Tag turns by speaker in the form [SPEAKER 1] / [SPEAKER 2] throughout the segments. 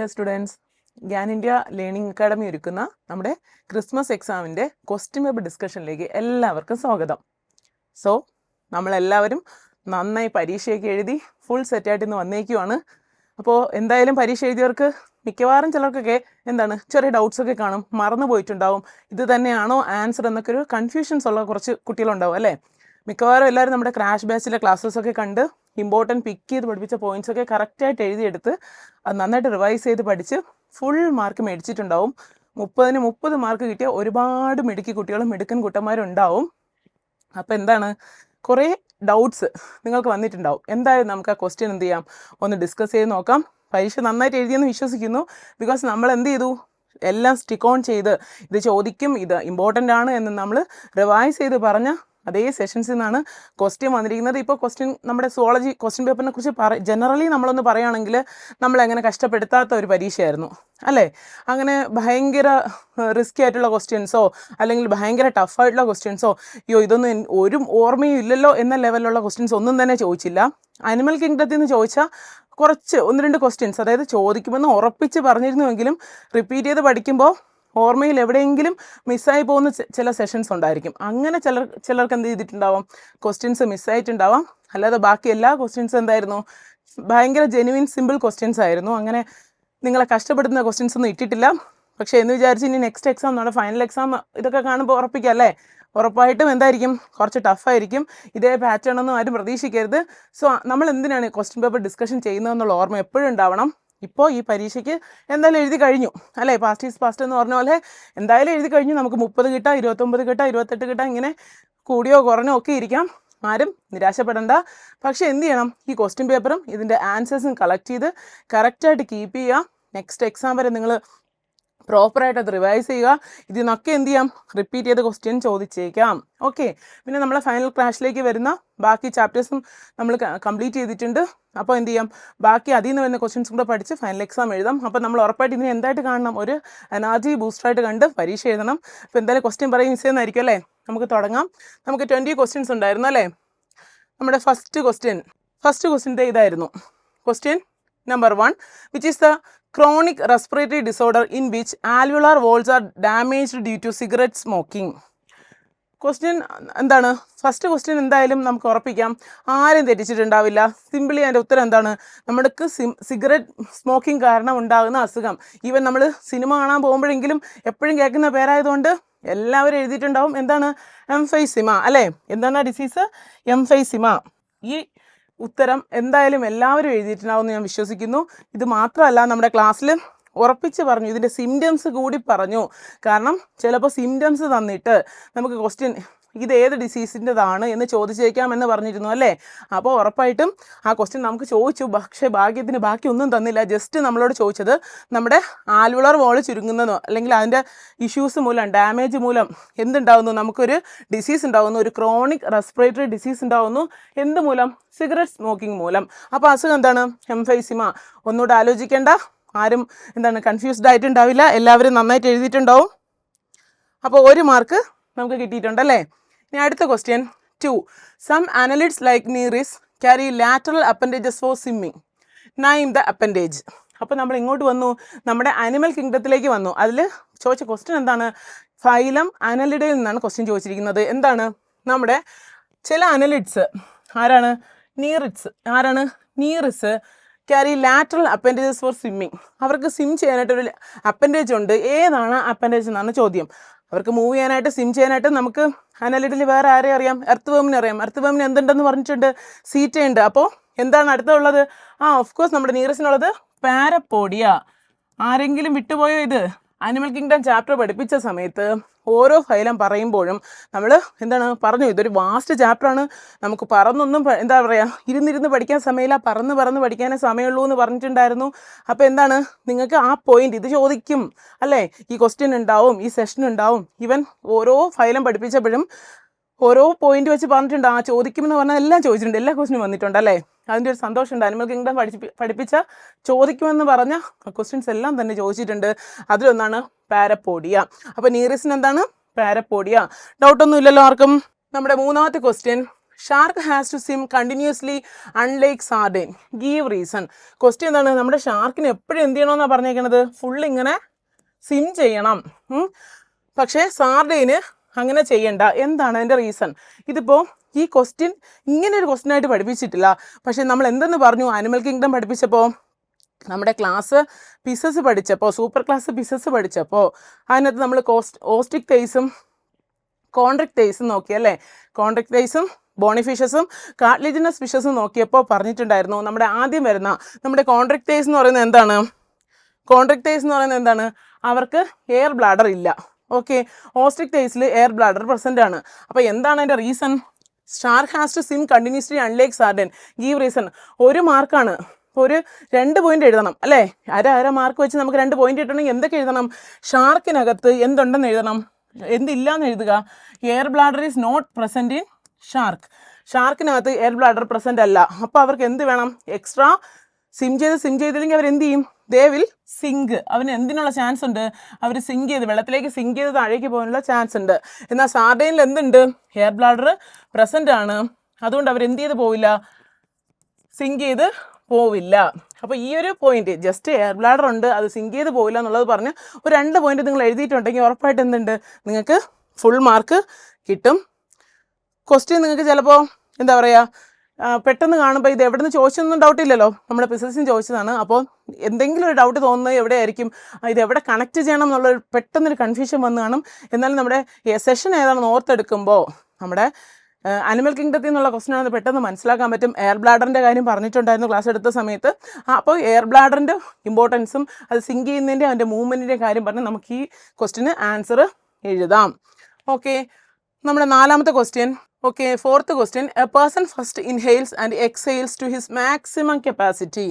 [SPEAKER 1] Dear students, Gyan India learning academy ഒരുക്കുന്ന നമ്മുടെ Christmas എക്സാമിൻ്റെ ക്വസ്റ്റ്യൻ പേപ്പർ ഡിസ്കഷനിലേക്ക് എല്ലാവർക്കും സ്വാഗതം. സോ നമ്മളെല്ലാവരും നന്നായി പരീക്ഷയൊക്കെ എഴുതി ഫുൾ സെറ്റായിട്ട് ഇന്ന് വന്നേക്കുവാണ്. അപ്പോൾ എന്തായാലും പരീക്ഷ എഴുതിയവർക്ക് മിക്കവാറും ചിലർക്കൊക്കെ ചെറിയ ഡൗട്ട്സ് ഒക്കെ കാണും, മറന്നു പോയിട്ടുണ്ടാവും, ഇത് തന്നെയാണോ ആൻസർ എന്നൊക്കെ ഒരു കൺഫ്യൂഷൻസ് ഉള്ള കുറച്ച് കുട്ടികളുണ്ടാവും അല്ലേ. മിക്കവാറും എല്ലാവരും നമ്മുടെ ക്രാഷ് ബാച്ചിലെ ക്ലാസ്സസൊക്കെ കണ്ട് ഇമ്പോർട്ടൻറ്റ് പിക്ക് ചെയ്ത് പഠിപ്പിച്ച പോയിൻറ്റ്സൊക്കെ കറക്റ്റായിട്ട് എഴുതിയെടുത്ത് അത് നന്നായിട്ട് റിവൈസ് ചെയ്ത് പഠിച്ച് ഫുൾ മാർക്ക് മേടിച്ചിട്ടുണ്ടാവും. 30 മാർക്ക് കിട്ടിയ ഒരുപാട് മിടുക്കി കുട്ടികളും മിടുക്കൻ കുട്ടന്മാരും ഉണ്ടാവും. അപ്പോൾ കുറേ ഡൗട്ട്സ് നിങ്ങൾക്ക് വന്നിട്ടുണ്ടാവും. എന്തായാലും നമുക്ക് ആ ക്വസ്റ്റ്യൻ എന്ത് ചെയ്യാം, ഒന്ന് ഡിസ്കസ് ചെയ്ത് നോക്കാം. പരീക്ഷ നന്നായിട്ട് എഴുതിയെന്ന് വിശ്വസിക്കുന്നു. ബിക്കോസ് നമ്മൾ എന്ത് ചെയ്തു, എല്ലാം സ്റ്റിക്ക് ഓൺ ചെയ്ത് ഇത് ചോദിക്കും, ഇത് ഇമ്പോർട്ടൻ്റ് ആണ് എന്ന് നമ്മൾ റിവൈസ് ചെയ്ത് പറഞ്ഞ അതേ സെഷൻസിൽ നിന്നാണ് ക്വസ്റ്റ്യൻ വന്നിരിക്കുന്നത്. ഇപ്പോൾ നമ്മുടെ സുവോളജി ക്വസ്റ്റ്യൻ പേപ്പറിനെ കുറിച്ച് ജനറലി നമ്മളൊന്ന് പറയുകയാണെങ്കിൽ നമ്മളെങ്ങനെ കഷ്ടപ്പെടുത്താത്ത ഒരു പരീക്ഷയായിരുന്നു അല്ലേ. അങ്ങനെ ഭയങ്കര റിസ്കി ആയിട്ടുള്ള ക്വസ്റ്റ്യൻസോ അല്ലെങ്കിൽ ഭയങ്കര ടഫായിട്ടുള്ള ക്വസ്റ്റ്യൻസോ ഇതൊന്നും ഒരു ഓർമ്മയും ഇല്ലല്ലോ എന്ന ലെവലിലുള്ള ക്വസ്റ്റ്യൻസ് ഒന്നും തന്നെ ചോദിച്ചില്ല. അനിമൽ കിങ്ഡത്തിൽ നിന്ന് ചോദിച്ച കുറച്ച് 1-2 ക്വസ്റ്റ്യൻസ്, അതായത് ചോദിക്കുമെന്ന് ഉറപ്പിച്ച് പറഞ്ഞിരുന്നുവെങ്കിലും റിപ്പീറ്റ് ചെയ്ത് പഠിക്കുമ്പോൾ ഓർമ്മയിൽ എവിടെയെങ്കിലും മിസ്സായി പോകുന്ന ചില സെഷൻസ് ഉണ്ടായിരിക്കും. അങ്ങനെ ചിലർക്ക് എന്ത് ചെയ്തിട്ടുണ്ടാവാം, ക്വസ്റ്റ്യൻസ് മിസ്സായിട്ടുണ്ടാവാം. അല്ലാതെ ബാക്കി എല്ലാ ക്വസ്റ്റ്യൻസും എന്തായിരുന്നു, ഭയങ്കര ജെനുവിൻ സിമ്പിൾ ക്വസ്റ്റ്യൻസ് ആയിരുന്നു. അങ്ങനെ നിങ്ങളെ കഷ്ടപ്പെടുത്തുന്ന ക്വസ്റ്റ്യൻസ് ഒന്നും ഇട്ടിട്ടില്ല. പക്ഷേ എന്ന് വിചാരിച്ച് ഇനി നെക്സ്റ്റ് എക്സാം, നമ്മുടെ ഫൈനൽ എക്സാം ഇതൊക്കെ കാണുമ്പോൾ ഉറപ്പിക്കാം അല്ലേ, ഉറപ്പായിട്ടും എന്തായിരിക്കും, കുറച്ച് ടഫായിരിക്കും. ഇതേ പാറ്റേൺ ഒന്നും ആരും പ്രതീക്ഷിക്കരുത്. സോ നമ്മൾ എന്തിനാണ് ക്വസ്റ്റ്യൻ പേപ്പർ ഡിസ്കഷൻ ചെയ്യുന്നതെന്നുള്ള ഓർമ്മ എപ്പോഴും ഉണ്ടാവണം. ഇപ്പോൾ ഈ പരീക്ഷയ്ക്ക് എന്തായാലും എഴുതി കഴിഞ്ഞു അല്ലേ, പാസ്റ്റ് ഈസ് പാസ്റ്റ് എന്ന് പറഞ്ഞ പോലെ എന്തായാലും എഴുതി കഴിഞ്ഞു. നമുക്ക് 30 കിട്ടാം, 29 കിട്ടാം, 28 കിട്ടാം, ഇങ്ങനെ കൂടിയോ കുറഞ്ഞോ ഒക്കെ ഇരിക്കാം. ആരും നിരാശപ്പെടേണ്ട. പക്ഷേ എന്ത് ചെയ്യണം, ഈ ക്വസ്റ്റ്യൻ പേപ്പറും ഇതിൻ്റെ ആൻസേഴ്സും കളക്ട് ചെയ്ത് കറക്റ്റായിട്ട് കീപ്പ് ചെയ്യുക. നെക്സ്റ്റ് എക്സാം വരെ നിങ്ങൾ പ്രോപ്പറായിട്ട് അത് റിവൈസ് ചെയ്യുക. ഇതിനൊക്കെ എന്ത് ചെയ്യാം, റിപ്പീറ്റ് ചെയ്ത് ക്വസ്റ്റ്യൻ ചോദിച്ചേക്കാം. ഓക്കെ, പിന്നെ നമ്മളെ ഫൈനൽ ക്രാഷിലേക്ക് വരുന്ന ബാക്കി ചാപ്റ്റേഴ്സും നമ്മൾ കംപ്ലീറ്റ് ചെയ്തിട്ടുണ്ട്. അപ്പോൾ എന്ത് ചെയ്യാം, ബാക്കി അതിൽ നിന്ന് വരുന്ന ക്വസ്റ്റ്യൻസ് കൂടെ പഠിച്ച് ഫൈനൽ എക്സാം എഴുതാം. അപ്പോൾ നമ്മൾ ഉറപ്പായിട്ട് ഇതിനെ എന്തായിട്ട് കാണണം, ഒരു എനർജി ബൂസ്റ്ററായിട്ട് കണ്ട് പരീക്ഷ എഴുതണം. അപ്പോൾ എന്തായാലും ക്വസ്റ്റ്യൻ പറയും ഈസിയെന്നായിരിക്കും അല്ലേ. നമുക്ക് തുടങ്ങാം. നമുക്ക് 20 ക്വസ്റ്റ്യൻസ് ഉണ്ടായിരുന്നു അല്ലേ. നമ്മുടെ ഫസ്റ്റ് ക്വസ്റ്റ്യൻ ഇതായിരുന്നു. Question number 1, which is the chronic respiratory disorder in which alveolar walls are damaged due to cigarette smoking. Question എന്താണ്, ഫസ്റ്റ് ക്വസ്റ്റ്യൻ എന്തായാലും നമുക്ക് ഉറപ്പിക്കാം, ആരും തെറ്റിച്ചിട്ടുണ്ടാവില്ല. സിമ്പിളി അതിൻ്റെ ഉത്തരം എന്താണ്, നമുക്ക് സിഗരറ്റ് സ്മോക്കിംഗ് കാരണം ഉണ്ടാകുന്ന അസുഖം. ഈവൻ നമ്മൾ സിനിമ കാണാൻ പോകുമ്പോഴെങ്കിലും എപ്പോഴും കേൾക്കുന്ന പേരായതുകൊണ്ട് എല്ലാവരും എഴുതിയിട്ടുണ്ടാവും. എന്താണ്, എംഫൈസിമ അല്ലേ. എന്താണ് ആ ഡിസീസ്, എംഫൈസിമ. ഈ ഉത്തരം എന്തായാലും എല്ലാവരും എഴുതിയിട്ടുണ്ടാവുമെന്ന് ഞാൻ വിശ്വസിക്കുന്നു. ഇത് മാത്രമല്ല, നമ്മുടെ ക്ലാസ്സിൽ ഉറപ്പിച്ച് പറഞ്ഞു, ഇതിൻ്റെ സിംറ്റംസ് കൂടി പറഞ്ഞു. കാരണം ചിലപ്പോൾ സിംറ്റംസ് തന്നിട്ട് നമുക്ക് ക്വസ്റ്റ്യൻ ഇത് ഏത് ഡിസീസിൻ്റെതാണ് എന്ന് ചോദിച്ചേക്കാമെന്ന് പറഞ്ഞിരുന്നു അല്ലേ. അപ്പോൾ ഉറപ്പായിട്ടും ആ ക്വസ്റ്റ്യൻ നമുക്ക് ചോദിച്ചു. പക്ഷേ ഭാഗ്യത്തിന് ബാക്കി ഒന്നും തന്നില്ല. ജസ്റ്റ് നമ്മളോട് ചോദിച്ചത് നമ്മുടെ ആൽവുളർ വോൾ ചുരുങ്ങുന്നതോ അല്ലെങ്കിൽ അതിൻ്റെ ഇഷ്യൂസ് മൂലം, ഡാമേജ് മൂലം എന്തുണ്ടാവുന്നു, നമുക്കൊരു ഡിസീസ് ഉണ്ടാകുന്നു, ഒരു ക്രോണിക് റെസ്പിറേറ്ററി ഡിസീസ് ഉണ്ടാകുന്നു. എന്ത് മൂലം, സിഗരറ്റ് സ്മോക്കിംഗ് മൂലം. അപ്പോൾ അസുഖം എന്താണ്, എംഫൈസിമ. ഒന്നുകൂടെ ആലോചിക്കേണ്ട, ആരും കൺഫ്യൂസ്ഡ് ആയിട്ടുണ്ടാവില്ല, എല്ലാവരും നന്നായിട്ട് എഴുതിയിട്ടുണ്ടാവും. അപ്പോൾ 1 മാർക്ക് നമുക്ക് കിട്ടിയിട്ടുണ്ടല്ലേ. ഇനി അടുത്ത question 2, some annelids like Nereis carry lateral appendages for swimming, name the appendage. അപ്പോൾ നമ്മൾ ഇങ്ങോട്ട് വന്നു, നമ്മുടെ അനിമൽ കിങ്ഡത്തിലേക്ക് വന്നു. അതിൽ ചോദിച്ച ക്വസ്റ്റ്യൻ എന്താണ്, ഫൈലം അനലിഡയിൽ നിന്നാണ് ക്വസ്റ്റ്യൻ ചോദിച്ചിരിക്കുന്നത്. എന്താണ്, നമ്മുടെ ചില അനലിഡ്സ് ആരാണ്, Nereis carry lateral appendages for swimming. അവർക്ക് സ്വിം ചെയ്യാനായിട്ടൊരു അപ്പൻഡേജ് ഉണ്ട്. ഏതാണ് അപ്പൻഡേജ് എന്നാണ് ചോദ്യം. അവർക്ക് മൂവ് ചെയ്യാനായിട്ട്, സ്വിം ചെയ്യാനായിട്ട് നമുക്ക് അനലിഡിൽ വേറെ ആരെ അറിയാം, എർത്ത് വേമിനെ അറിയാം. എർത്ത് വേമിന് എന്തുണ്ടെന്ന് പറഞ്ഞിട്ടുണ്ട്, സീറ്റയുണ്ട്. അപ്പോൾ എന്താണ് അടുത്തുള്ളത്, ഓഫ് കോഴ്സ് നമ്മുടെ നീറസിനുള്ളത് പാരപ്പോഡിയ. ആരെങ്കിലും വിട്ടുപോയോ ഇത്? അനിമൽ കിങ്ഡം ചാപ്റ്റർ പഠിപ്പിച്ച സമയത്ത് ഓരോ ഫൈലം പറയുമ്പോഴും നമ്മൾ പറഞ്ഞു, ഇതൊരു വാസ്റ്റ് ചാപ്റ്ററാണ്, നമുക്ക് പറന്നൊന്നും ഇരുന്നിരുന്ന് പഠിക്കാൻ സമയമില്ല, പറന്ന് പഠിക്കാനേ സമയമുള്ളൂ എന്ന് പറഞ്ഞിട്ടുണ്ടായിരുന്നു. അപ്പോൾ നിങ്ങൾക്ക് ആ പോയിന്റ് ഇത് ചോദിക്കും അല്ലേ, ഈ ക്വസ്റ്റ്യൻ ഉണ്ടാവും, ഈ സെഷൻ ഉണ്ടാവും. ഈവൻ ഓരോ ഫൈലം പഠിപ്പിച്ചപ്പോഴും ഓരോ പോയിന്റ് വെച്ച് പറഞ്ഞിട്ടുണ്ട്. ചോദിക്കുമെന്ന് പറഞ്ഞാൽ എല്ലാം ചോദിച്ചിട്ടുണ്ട്, എല്ലാ ക്വസ്റ്റ്യനും വന്നിട്ടുണ്ടല്ലേ. അതിൻ്റെ ഒരു സന്തോഷമുണ്ട്. അനിമൽ കിങ്ഡം പഠിപ്പിച്ച ചോദിക്കുമെന്ന് പറഞ്ഞ ക്വസ്റ്റ്യൻസ് എല്ലാം തന്നെ ചോദിച്ചിട്ടുണ്ട്. അതിലൊന്നാണ് പാരപ്പോഡിയ. അപ്പോൾ നീറിസിന് എന്താണ്, പാരപ്പോഡിയ. ഡൗട്ടൊന്നും ഇല്ലല്ലോ ആർക്കും. നമ്മുടെ മൂന്നാമത്തെ question shark has to swim continuously unlike sardine. Give reason. Question എന്താണ്? നമ്മുടെ ഷാർക്കിന് എപ്പോഴും എന്ത് ചെയ്യണമെന്നാണ് പറഞ്ഞേക്കണത്? ഫുൾ ഇങ്ങനെ സ്വിം ചെയ്യണം. പക്ഷേ സാർഡൈന് അങ്ങനെ ചെയ്യണ്ട. എന്താണ് അതിൻ്റെ റീസൺ? ഇതിപ്പോൾ ഈ ക്വസ്റ്റ്യൻ ഇങ്ങനെ ഒരു ക്വസ്റ്റ്യൻ ആയിട്ട് പഠിപ്പിച്ചിട്ടില്ല. പക്ഷേ നമ്മൾ എന്തെന്ന് പറഞ്ഞു? ആനിമൽ കിങ്ഡം പഠിപ്പിച്ചപ്പോൾ, നമ്മുടെ ക്ലാസ് പിസസ് പഠിച്ചപ്പോൾ, സൂപ്പർ ക്ലാസ് പിസസ് പഠിച്ചപ്പോൾ അതിനകത്ത് നമ്മൾ ഓസ്റ്റിക്തൈസും കോൺട്രിക്തൈസും നോക്കിയല്ലേ? കോൺട്രിക്തൈസും ബോണിഫിഷസും കാർട്ടിലേജിനസ് ഫിഷസും നോക്കിയപ്പോൾ പറഞ്ഞിട്ടുണ്ടായിരുന്നു, നമ്മുടെ ആദ്യം വരുന്ന നമ്മുടെ കോൺട്രിക്തൈസ് എന്ന് പറയുന്നത് എന്താണ്? കോൺട്രിക്തൈസ് എന്ന് പറയുന്നത് എന്താണ്? അവർക്ക് എയർ ബ്ലാഡർ ഇല്ല. ഓക്കെ, ഓസ്റ്റിക്തൈസിൽ എയർ ബ്ലാഡർ പ്രസൻ്റ് ആണ്. അപ്പോൾ എന്താണ് അതിൻ്റെ reason? Shark has to swim continuously unlike sardine. Give reason. ഒരു മാർക്കാണ്. ഒരു 2 പോയിന്റ് എഴുതണം അല്ലേ? അര മാർക്ക് വെച്ച് നമുക്ക് 2 പോയിന്റ് കിട്ടണമെങ്കിൽ എന്തൊക്കെ എഴുതണം? ഷാർക്കിനകത്ത് എന്തുണ്ടെന്ന് എഴുതണം. എന്തില്ലാന്ന് എഴുതുക? Air bladder is not present in shark. ഷാർക്കിനകത്ത് എയർ ബ്ലാഡർ പ്രസൻ്റ് അല്ല. അപ്പോൾ അവർക്ക് എന്ത് വേണം? എക്സ്ട്രാ സ്വിം ചെയ്തില്ലെങ്കിൽ അവർ എന്ത് ചെയ്യും? They will sink. അവന് എന്തിനുള്ള ചാൻസ് ഉണ്ട്? അവർ സിങ്ക് ചെയ്ത് വെള്ളത്തിലേക്ക് സിങ്ക് ചെയ്ത് താഴേക്ക് പോകാനുള്ള ചാൻസ് ഉണ്ട്. എന്നാൽ സാർഡൈനിൽ എന്തുണ്ട്? എയർ ബ്ലാഡർ പ്രസൻ്റ് ആണ്. അതുകൊണ്ട് അവർ എന്ത് ചെയ്ത് പോവില്ല? സിങ്ക് ചെയ്ത് പോവില്ല. അപ്പോൾ ഈ ഒരു പോയിന്റ്, ജസ്റ്റ് എയർ ബ്ലാഡർ ഉണ്ട്, അത് സിങ്ക് ചെയ്ത് പോവില്ല എന്നുള്ളത് പറഞ്ഞ് ഒരു 2 പോയിന്റ് നിങ്ങൾ എഴുതിയിട്ടുണ്ടെങ്കിൽ ഉറപ്പായിട്ട് എന്തുണ്ട്? നിങ്ങൾക്ക് ഫുൾ മാർക്ക് കിട്ടും. ക്വസ്റ്റ്യൻ നിങ്ങൾക്ക് ചിലപ്പോൾ എന്താ പറയുക, പെട്ടെന്ന് കാണുമ്പോൾ ഇത് എവിടെ നിന്ന് ചോദിച്ചൊന്നും ഡൗട്ടില്ലല്ലോ, നമ്മുടെ ഫിസിക്സിന് ചോദിച്ചതാണ്. അപ്പോൾ എന്തെങ്കിലും ഒരു ഡൗട്ട് തോന്നുന്നത് എവിടെയായിരിക്കും? ഇത് എവിടെ കണക്ട് ചെയ്യണം എന്നുള്ളൊരു പെട്ടെന്നൊരു കൺഫ്യൂഷൻ വന്ന് കാണും. എന്നാലും നമ്മുടെ സെഷൻ ഏതാണെന്ന് ഓർത്തെടുക്കുമ്പോൾ നമ്മുടെ അനിമൽ കിങ്ഡത്തിൽ നിന്നുള്ള ക്വസ്റ്റ്യൻ ആണെന്ന് പെട്ടെന്ന് മനസ്സിലാക്കാൻ പറ്റും. എയർ ബ്ലാഡറിൻ്റെ കാര്യം പറഞ്ഞിട്ടുണ്ടായിരുന്നു ക്ലാസ് എടുത്ത സമയത്ത്. അപ്പോൾ എയർ ബ്ലാഡറിൻ്റെ ഇമ്പോർട്ടൻസും അത് സിങ്ക് ചെയ്യുന്നതിൻ്റെ അതിൻ്റെ മൂവ്മെൻറ്റിൻ്റെ കാര്യം പറഞ്ഞ് നമുക്ക് ഈ ക്വസ്റ്റ്യന് ആൻസർ എഴുതാം. ഓക്കെ, നമ്മുടെ 4ാമത്തെ question. Okay, 4th question. A person first inhales and exhales to his maximum capacity.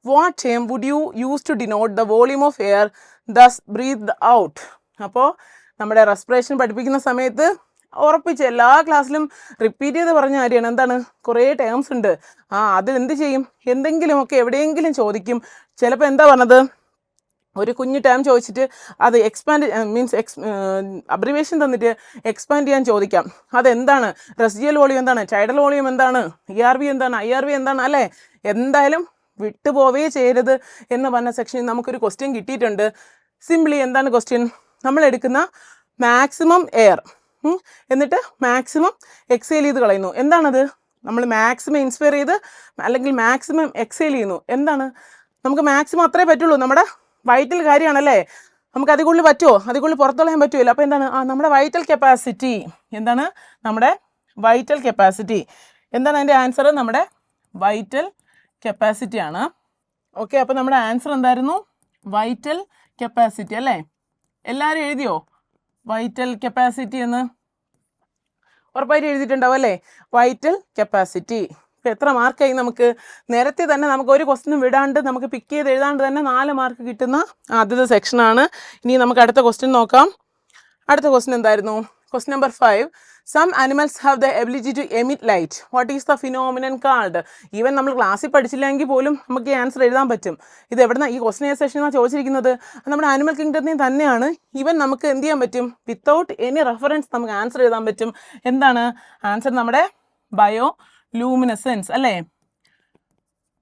[SPEAKER 1] What term would you use to denote the volume of air thus breathed out? അപ്പോൾ നമ്മുടെ respiration പഠിപ്പിക്കുന്ന സമയത്ത് ഉറപ്പിച്ച് എല്ലാ ക്ലാസ്സിലും റിപ്പീറ്റ് ചെയ്ത് പറഞ്ഞ കാര്യമാണ്. എന്താണ്? കുറേ ടേംസ് ഉണ്ട്. അതിൽ എന്ത് ചെയ്യും? എന്തെങ്കിലുമൊക്കെ എവിടെയെങ്കിലും ചോദിക്കും. ചിലപ്പോൾ എന്താ പറഞ്ഞത്? ഒരു കുഞ്ഞു ടേം ചോദിച്ചിട്ട് അത് അബ്രിവേഷൻ തന്നിട്ട് എക്സ്പാൻഡ് ചെയ്യാൻ ചോദിക്കാം. അതെന്താണ്? റെസിഡ്യൂവൽ വോളിയം എന്താണ്? ടൈഡൽ വോളിയം എന്താണ്? ERV എന്താണ്? IRV എന്താണ്? അല്ലേ? എന്തായാലും വിട്ടുപോവേ ചെയ്യരുത് എന്ന് പറഞ്ഞ സെക്ഷനിൽ നമുക്കൊരു ക്വസ്റ്റ്യൻ കിട്ടിയിട്ടുണ്ട്. സിംപ്ലി എന്താണ് ക്വസ്റ്റ്യൻ? നമ്മൾ എടുക്കുന്ന മാക്സിമം എയർ എന്നിട്ട് മാക്സിമം എക്സെയിൽ ചെയ്ത് കളയുന്നു. എന്താണത്? നമ്മൾ മാക്സിമം ഇൻസ്പയർ ചെയ്ത് അല്ലെങ്കിൽ മാക്സിമം എക്സെയിൽ ചെയ്യുന്നു. എന്താണ്? നമുക്ക് മാക്സിമം അത്രേ പറ്റുള്ളൂ. നമ്മുടെ വൈറ്റൽ കാര്യമാണല്ലേ? നമുക്ക് അതിൽ കൂടുതൽ പറ്റുമോ? അതിൽ കൂടുതൽ പുറത്തുകളയാൻ പറ്റുമല്ലോ. അപ്പോൾ എന്താണ്? നമ്മുടെ വൈറ്റൽ കപ്പാസിറ്റി. എന്താണ്? നമ്മുടെ വൈറ്റൽ കപ്പാസിറ്റി. എന്താണ് അതിൻ്റെ ആൻസർ? നമ്മുടെ വൈറ്റൽ കപ്പാസിറ്റി ആണ്. ഓക്കെ, അപ്പോൾ നമ്മുടെ ആൻസർ എന്തായിരുന്നു? വൈറ്റൽ കപ്പാസിറ്റി അല്ലേ? എല്ലാവരും എഴുതിയോ വൈറ്റൽ കപ്പാസിറ്റി എന്ന്? ഉറപ്പായിട്ട് എഴുതിയിട്ടുണ്ടാവും അല്ലേ? Vital capacity. ഇപ്പോൾ എത്ര മാർക്കായി നമുക്ക്? നേരത്തെ തന്നെ നമുക്ക് ഒരു ക്വസ്റ്റ്യനും വിടാണ്ട് നമുക്ക് പിക്ക് ചെയ്ത് എഴുതാണ്ട് തന്നെ 4 മാർക്ക് കിട്ടുന്ന ആദ്യത്തെ സെക്ഷനാണ്. ഇനി നമുക്ക് അടുത്ത ക്വസ്റ്റ്യൻ നോക്കാം. അടുത്ത ക്വസ്റ്റ്യൻ എന്തായിരുന്നു? Question number 5. Some animals have the ability to emit light. What is the phenomenon called? Even നമ്മൾ ക്ലാസ്സിൽ പഠിച്ചില്ലെങ്കിൽ പോലും നമുക്ക് ഈ ആൻസർ എഴുതാൻ പറ്റും. ഇത് എവിടുന്ന ഈ ക്വസ്റ്റ്യൻ സെഷനാണ് ചോദിച്ചിരിക്കുന്നത്? നമ്മുടെ ആനിമൽ കിങ്ഡത്തിൽ തന്നെയാണ്. ഈവൻ നമുക്ക് എന്ത് ചെയ്യാൻ പറ്റും? വിത്തൗട്ട് എനി റെഫറൻസ് നമുക്ക് ആൻസർ എഴുതാൻ പറ്റും. എന്താണ് ആൻസർ? നമ്മുടെ ബയോലൂമിനസെൻസ് അല്ലേ?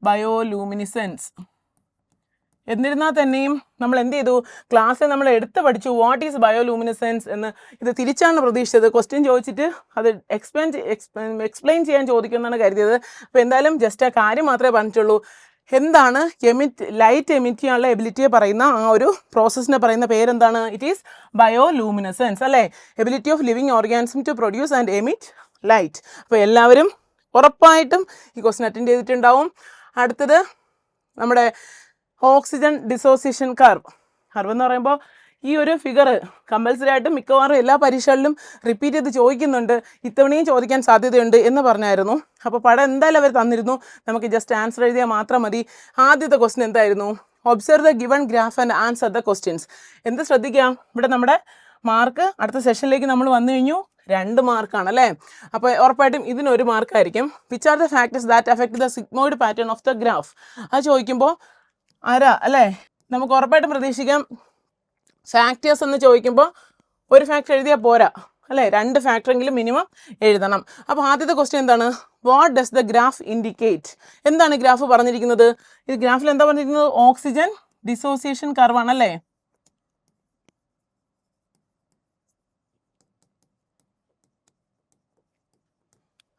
[SPEAKER 1] ബയോലൂമിനിസെൻസ്. എന്നിരുന്നാൽ തന്നെയും നമ്മൾ എന്ത് ചെയ്തു? ക്ലാസ്സിൽ നമ്മൾ എടുത്ത് പഠിച്ചു വാട്ട് ഈസ് ബയോലൂമിനസെൻസ് എന്ന്. ഇത് തിരിച്ചാണ് പ്രതീക്ഷിച്ചത്. ക്വസ്റ്റ്യൻ ചോദിച്ചിട്ട് അത് എക്സ്പ്ലെയിൻ ചെയ്യാൻ ചോദിക്കുമെന്നാണ് കരുതിയത്. അപ്പോൾ എന്തായാലും ജസ്റ്റ് ആ കാര്യം മാത്രമേ പറഞ്ഞിട്ടുള്ളൂ. എന്താണ് ലൈറ്റ് എമിറ്റ് ചെയ്യാനുള്ള എബിലിറ്റിയെ പറയുന്ന ആ ഒരു പ്രോസസ്സിനെ പറയുന്ന പേരെന്താണ്? ഇറ്റ് ഈസ് ബയോലൂമിനസെൻസ് അല്ലേ? Ability of living organism to produce and emit light. അപ്പോൾ എല്ലാവരും ഉറപ്പായിട്ടും ഈ ക്വസ്റ്റ്യൻ അറ്റൻഡ് ചെയ്തിട്ടുണ്ടാവും. അടുത്തത് നമ്മുടെ ഓക്സിജൻ ഡിസോസിയേഷൻ കർവ് എന്ന് പറയുമ്പോൾ ഈ ഒരു ഫിഗർ കമ്പൽസറി ആയിട്ടും മിക്കവാറും എല്ലാ പരീക്ഷകളിലും റിപ്പീറ്റ് ചെയ്ത് ചോദിക്കുന്നുണ്ട്. ഇത്തവണയും ചോദിക്കാൻ സാധ്യതയുണ്ട് എന്ന് പറഞ്ഞായിരുന്നു. അപ്പോൾ പടം എന്തായാലും അവർ തന്നിരുന്നു. നമുക്ക് ജസ്റ്റ് ആൻസർ എഴുതിയാൽ മാത്രം മതി. ആദ്യത്തെ ക്വസ്റ്റ്യൻ എന്തായിരുന്നു? Observe the given graph and answer the questions. എന്ത് ശ്രദ്ധിക്കാം? ഇവിടെ നമ്മുടെ മാർക്ക് അടുത്ത സെഷനിലേക്ക് നമ്മൾ വന്നു കഴിഞ്ഞു. 2 മാർക്കാണ് അല്ലേ? അപ്പോൾ ഉറപ്പായിട്ടും ഇതിനൊരു മാർക്കായിരിക്കും. Which are the factors that affect the sigmoid pattern of the graph? അത് ചോദിക്കുമ്പോൾ അല്ലേ? നമുക്ക് ഉറപ്പായിട്ടും പ്രതീക്ഷിക്കാം. ഫാക്ടേഴ്സ് എന്ന് ചോദിക്കുമ്പോൾ ഒരു ഫാക്ടർ എഴുതിയാൽ പോരാ അല്ലേ? 2 ഫാക്ടറെങ്കിലും മിനിമം എഴുതണം. അപ്പോൾ ആദ്യത്തെ ക്വസ്റ്റ്യൻ എന്താണ്? What does the graph indicate? എന്താണ് ഗ്രാഫ് പറഞ്ഞിരിക്കുന്നത്? ഇത് ഗ്രാഫിൽ എന്താ പറഞ്ഞിരിക്കുന്നത്? ഓക്സിജൻ ഡിസോസിയേഷൻ കർവാണ് അല്ലേ?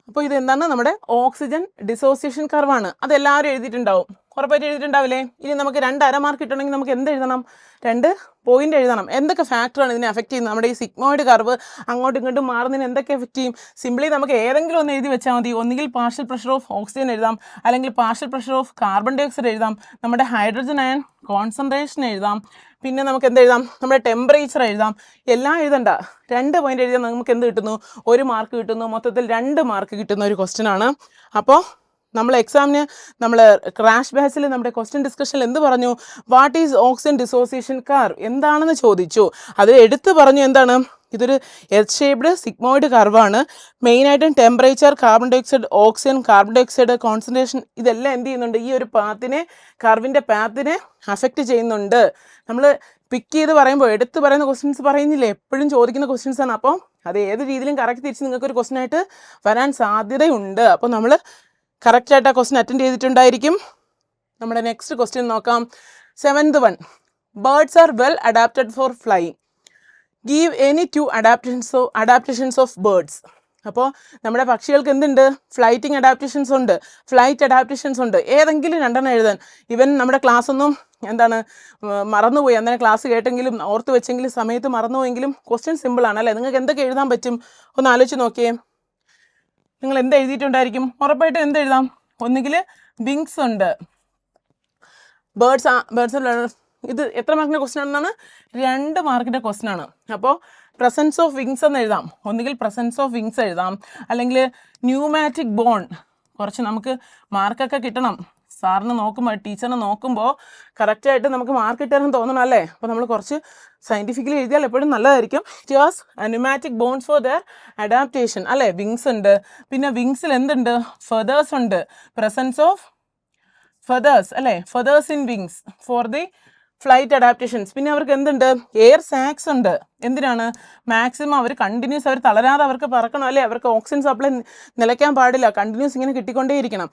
[SPEAKER 1] അപ്പോൾ ഇത് എന്താണ്? നമ്മുടെ ഓക്സിജൻ ഡിസോസിയേഷൻ കർവാണ്. അതെല്ലാവരും എഴുതിയിട്ടുണ്ടാവും, ഉറപ്പായിട്ട് എഴുതിയിട്ടുണ്ടാവില്ലേ? ഇനി നമുക്ക് 2 അര മാർക്ക് കിട്ടണമെങ്കിൽ നമുക്ക് എന്ത് എഴുതണം? 2 പോയിന്റ് എഴുതണം. എന്തൊക്കെ ഫാക്ടറാണ് ഇതിനെ എഫക്റ്റ് ചെയ്യുന്നത്? നമ്മുടെ ഈ സിഗ്മോയിഡ് കർവ് അങ്ങോട്ടും ഇങ്ങോട്ടും മാറുന്നതിന് എന്തൊക്കെ എഫക്റ്റ് ചെയ്യും? സിംപ്ലി നമുക്ക് ഏതെങ്കിലും ഒന്ന് എഴുതി വെച്ചാൽ മതി. ഒന്നുകിൽ പാർഷ്യൽ പ്രഷർ ഓഫ് ഓക്സിജൻ എഴുതാം, അല്ലെങ്കിൽ partial pressure of carbon dioxide എഴുതാം, നമ്മുടെ ഹൈഡ്രജൻ അയൺ കോൺസെൻട്രേഷൻ എഴുതാം, പിന്നെ നമുക്ക് എന്ത് എഴുതാം? നമ്മുടെ ടെമ്പറേച്ചർ എഴുതാം. എല്ലാം എഴുതണ്ട, 2 പോയിന്റ് എഴുതിയാൽ നമുക്ക് എന്ത് കിട്ടുന്നു? 1 മാർക്ക് കിട്ടുന്നു. മൊത്തത്തിൽ 2 മാർക്ക് കിട്ടുന്ന ഒരു ക്വസ്റ്റ്യൻ ആണ്. അപ്പോൾ നമ്മൾ എക്സാമിന് നമ്മൾ ക്രാഷ് ബാച്ചിൽ നമ്മുടെ ക്വസ്റ്റ്യൻ ഡിസ്കഷനിൽ എന്ത് പറഞ്ഞു? What is oxygen dissociation curve എന്താണെന്ന് ചോദിച്ചു. അത് എടുത്തു പറഞ്ഞു എന്താണ്? ഇതൊരു എച്ച് ഷേപ്ഡ് സിഗ്മോയിഡ് കർവാണ്. മെയിനായിട്ടും temperature, carbon dioxide, oxygen, carbon dioxide concentration ഇതെല്ലാം എന്ത് ചെയ്യുന്നുണ്ട്? ഈ ഒരു പാത്തിനെ, കർവിൻ്റെ പാത്തിനെ അഫക്റ്റ് ചെയ്യുന്നുണ്ട്. നമ്മൾ പിക്ക് ചെയ്ത് പറയുമ്പോൾ എടുത്ത് പറയുന്ന ക്വസ്റ്റ്യൻസ് പറയുന്നില്ലേ, എപ്പോഴും ചോദിക്കുന്ന ക്വസ്റ്റ്യൻസ് ആണ്. അപ്പോൾ അത് ഏത് രീതിയിലും കറക്റ്റ് തിരിച്ച് നിങ്ങൾക്കൊരു ക്വസ്റ്റ്യൻ ആയിട്ട് വരാൻ സാധ്യതയുണ്ട്. അപ്പോൾ നമ്മൾ കറക്റ്റായിട്ട് ആ ക്വസ്റ്റ്യൻ അറ്റൻഡ് ചെയ്തിട്ടുണ്ടായിരിക്കും. നമ്മുടെ നെക്സ്റ്റ് ക്വസ്റ്റ്യൻ നോക്കാം. 7th one. Birds are well adapted for flying. Give any 2 adaptations of birds. അപ്പോൾ നമ്മുടെ പക്ഷികൾക്ക് എന്തുണ്ട്? ഫ്ലൈറ്റിംഗ് അഡാപ്റ്റേഷൻസ് ഉണ്ട്, ഫ്ലൈറ്റ് അഡാപ്റ്റേഷൻസ് ഉണ്ട്. ഏതെങ്കിലും 2 എഴുതാൻ. ഇവൻ നമ്മുടെ ക്ലാസ് ഒന്നും എന്താണ് മറന്നുപോയി, അന്നേരം ക്ലാസ് കേട്ടെങ്കിലും ഓർത്ത് വെച്ചെങ്കിലും സമയത്ത് മറന്നുപോയെങ്കിലും ക്വസ്റ്റ്യൻ സിമ്പിളാണ് അല്ലേ? നിങ്ങൾക്ക് എന്തൊക്കെ എഴുതാൻ പറ്റും? ഒന്ന് ആലോചിച്ച് നോക്കിയേ. നിങ്ങൾ എന്ത് എഴുതിയിട്ടുണ്ടായിരിക്കും? ഉറപ്പായിട്ടും എന്ത് എഴുതാം? ഒന്നുകിൽ വിങ്സ് ഉണ്ട്, ബേർഡ്സ്. ഇത് എത്ര മാർക്കിൻ്റെ ക്വസ്റ്റ്യൻ ആണെന്നാണ്? 2 മാർക്കിൻ്റെ ക്വസ്റ്റ്യൻ ആണ്. അപ്പോൾ പ്രസൻസ് ഓഫ് വിങ്സ് എന്ന് എഴുതാം. ഒന്നുകിൽ പ്രസൻസ് ഓഫ് വിങ്സ് എഴുതാം, അല്ലെങ്കിൽ ന്യൂമാറ്റിക് ബോൺ. കുറച്ച് നമുക്ക് മാർക്കൊക്കെ കിട്ടണം. സാറിന് നോക്കുമ്പോൾ, ടീച്ചറിനെ നോക്കുമ്പോൾ കറക്റ്റായിട്ട് നമുക്ക് മാർക്ക് കിട്ടാനും തോന്നണം അല്ലേ? അപ്പോൾ നമ്മൾ കുറച്ച് സയൻറ്റിഫിക്കലി എഴുതിയാൽ എപ്പോഴും നല്ലതായിരിക്കും. It was pneumatic bones for their adaptation അല്ലേ? വിങ്സ് ഉണ്ട്. പിന്നെ വിങ്സിൽ എന്തുണ്ട്? ഫെതേഴ്സ് ഉണ്ട്. പ്രസൻസ് ഓഫ് ഫെതേഴ്സ് അല്ലേ? Feathers in wings for the flight adaptations. പിന്നെ അവർക്ക് എന്തുണ്ട്? എയർ സാക്സ് ഉണ്ട്. എന്തിനാണ്? മാക്സിമം അവർ കണ്ടിന്യൂസ്, അവർ തളരാതെ അവർക്ക് പറക്കണം അല്ലേ? അവർക്ക് ഓക്സിജൻ സപ്ലൈ നിലയ്ക്കാൻ പാടില്ല, കണ്ടിന്യൂസ് ഇങ്ങനെ കിട്ടിക്കൊണ്ടേയിരിക്കണം.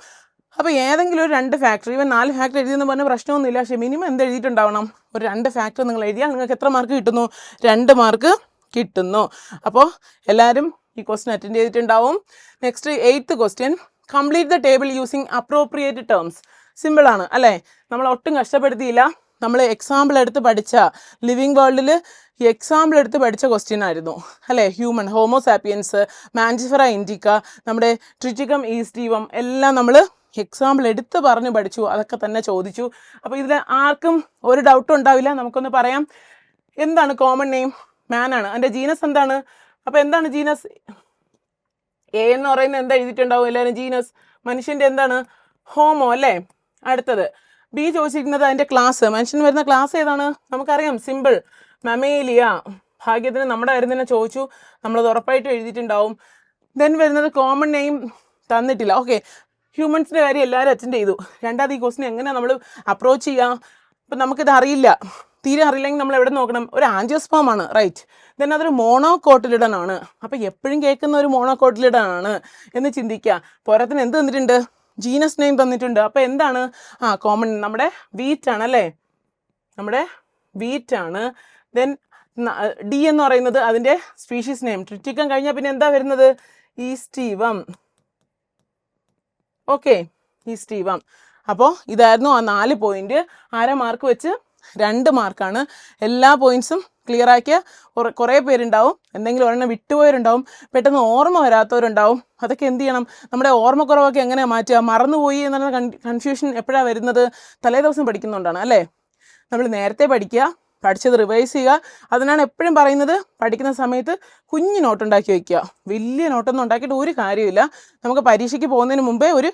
[SPEAKER 1] അപ്പോൾ ഏതെങ്കിലും ഒരു 2 ഫാക്ടർ, ഇവൻ 4 ഫാക്ടർ എഴുതിയെന്ന് പറഞ്ഞാൽ പ്രശ്നമൊന്നുമില്ല. പക്ഷേ മിനിമം എന്ത് എഴുതിയിട്ടുണ്ടാവണം? ഒരു 2 ഫാക്ടർ നിങ്ങൾ എഴുതിയാൽ നിങ്ങൾക്ക് എത്ര മാർക്ക് കിട്ടുന്നു? 2 മാർക്ക് കിട്ടുന്നു. അപ്പോൾ എല്ലാവരും ഈ ക്വസ്റ്റ്യൻ അറ്റൻഡ് ചെയ്തിട്ടുണ്ടാവും. Next 8th question. Complete the table using appropriate terms. സിമ്പിളാണ് അല്ലേ? നമ്മൾ ഒട്ടും കഷ്ടപ്പെടുത്തിയില്ല. നമ്മൾ എക്സാമ്പിൾ എടുത്ത് പഠിച്ച, ലിവിങ് വേൾഡിൽ എക്സാമ്പിൾ എടുത്ത് പഠിച്ച ക്വസ്റ്റ്യൻ ആയിരുന്നു അല്ലേ? ഹ്യൂമൻ, ഹോമോസാപ്പിയൻസ്, മാൻജിഫറ ഇൻഡിക്ക, നമ്മുടെ ട്രിറ്റിക്കം ഈസ്റ്റീവം എല്ലാം നമ്മൾ എക്സാമ്പിൾ എടുത്ത് പറഞ്ഞ് പഠിച്ചു. അതൊക്കെ തന്നെ ചോദിച്ചു. അപ്പോൾ ഇതിൽ ആർക്കും ഒരു ഡൗട്ടും ഉണ്ടാവില്ല. നമുക്കൊന്ന് പറയാം. എന്താണ് കോമൺ നെയിം? മാൻ ആണ്. അതിൻ്റെ ജീനസ് എന്താണ്? അപ്പോൾ എന്താണ് ജീനസ്? എ എന്ന് പറയുന്നത് എന്താ എഴുതിയിട്ടുണ്ടാവും എല്ലാവരും? ജീനസ് മനുഷ്യൻ്റെ എന്താണ്? ഹോമോ അല്ലേ? അടുത്തത് ബി ചോദിച്ചിരിക്കുന്നത് അതിൻ്റെ ക്ലാസ്, മനുഷ്യന് വരുന്ന ക്ലാസ് ഏതാണ്? നമുക്കറിയാം, സിമ്പിൾ, മമേലിയ. ഭാഗ്യത്തിന് നമ്മുടെ കാര്യം തന്നെ ചോദിച്ചു, നമ്മളത് ഉറപ്പായിട്ടും എഴുതിയിട്ടുണ്ടാവും. ദെൻ വരുന്നത് കോമൺ നെയിം തന്നിട്ടില്ല. ഓക്കെ, ഹ്യൂമൻസിൻ്റെ കാര്യം എല്ലാവരും അറ്റൻഡ് ചെയ്തു. രണ്ടാമത് ഈ ക്വസ്റ്റ്യൻ എങ്ങനെ നമ്മൾ അപ്രോച്ച് ചെയ്യാം? ഇപ്പം നമുക്കിത് അറിയില്ല, തീരെ അറിയില്ലെങ്കിൽ നമ്മൾ എവിടെ നോക്കണം? ഒരു ആൻജിയോസ്പേം ആണ്, റൈറ്റ്. ദെൻ അതൊരു മോണോകോട്ടിലിഡൻ ആണ്. അപ്പം എപ്പോഴും കേൾക്കുന്ന ഒരു മോണോകോട്ടിലിഡൻ ആണ് എന്ന് ചിന്തിക്കുക. പോരാത്തിന് എന്ത് തന്നിട്ടുണ്ട്? ജീനസ് നെയിം തന്നിട്ടുണ്ട്. അപ്പോൾ എന്താണ്? കോമൺ നമ്മുടെ വീറ്റ് ആണ് അല്ലേ? നമ്മുടെ വീറ്റ് ആണ്. ദെൻ ഡി എന്ന് പറയുന്നത് അതിൻ്റെ സ്പീഷീസ് നെയിം. ട്രിറ്റിക്കം കഴിഞ്ഞാൽ പിന്നെ എന്താ വരുന്നത്? ഈസ്റ്റീവം. ഓക്കെ, ഈസ്റ്റീവം. അപ്പോൾ ഇതായിരുന്നു ആ 4 പോയിന്റ്. അര മാർക്ക് വെച്ച് 2 മാർക്കാണ്. എല്ലാ പോയിന്റ്സും ക്ലിയർ ആക്കിയ കുറേ പേരുണ്ടാവും, എന്തെങ്കിലും ഒരെണ്ണം വിട്ടുപോയവരുണ്ടാവും, പെട്ടെന്ന് ഓർമ്മ വരാത്തവരുണ്ടാവും. അതൊക്കെ എന്ത് ചെയ്യണം? നമ്മുടെ ഓർമ്മക്കുറവൊക്കെ എങ്ങനെയാണ് മാറ്റുക? മറന്നുപോയി എന്നുള്ള കൺഫ്യൂഷൻ എപ്പോഴാണ് വരുന്നത്? തലേ ദിവസം പഠിക്കുന്നുണ്ടാണ് അല്ലേ? നമ്മൾ നേരത്തെ പഠിക്കുക, പഠിച്ചത് റിവൈസ് ചെയ്യുക. അതിനാണ് എപ്പോഴും പറയുന്നത്, പഠിക്കുന്ന സമയത്ത് കുഞ്ഞു നോട്ടുണ്ടാക്കി വയ്ക്കുക. വലിയ നോട്ടൊന്നും ഉണ്ടാക്കിയിട്ട് ഒരു കാര്യമില്ല. നമുക്ക് പരീക്ഷയ്ക്ക് പോകുന്നതിന് മുമ്പേ ഒരു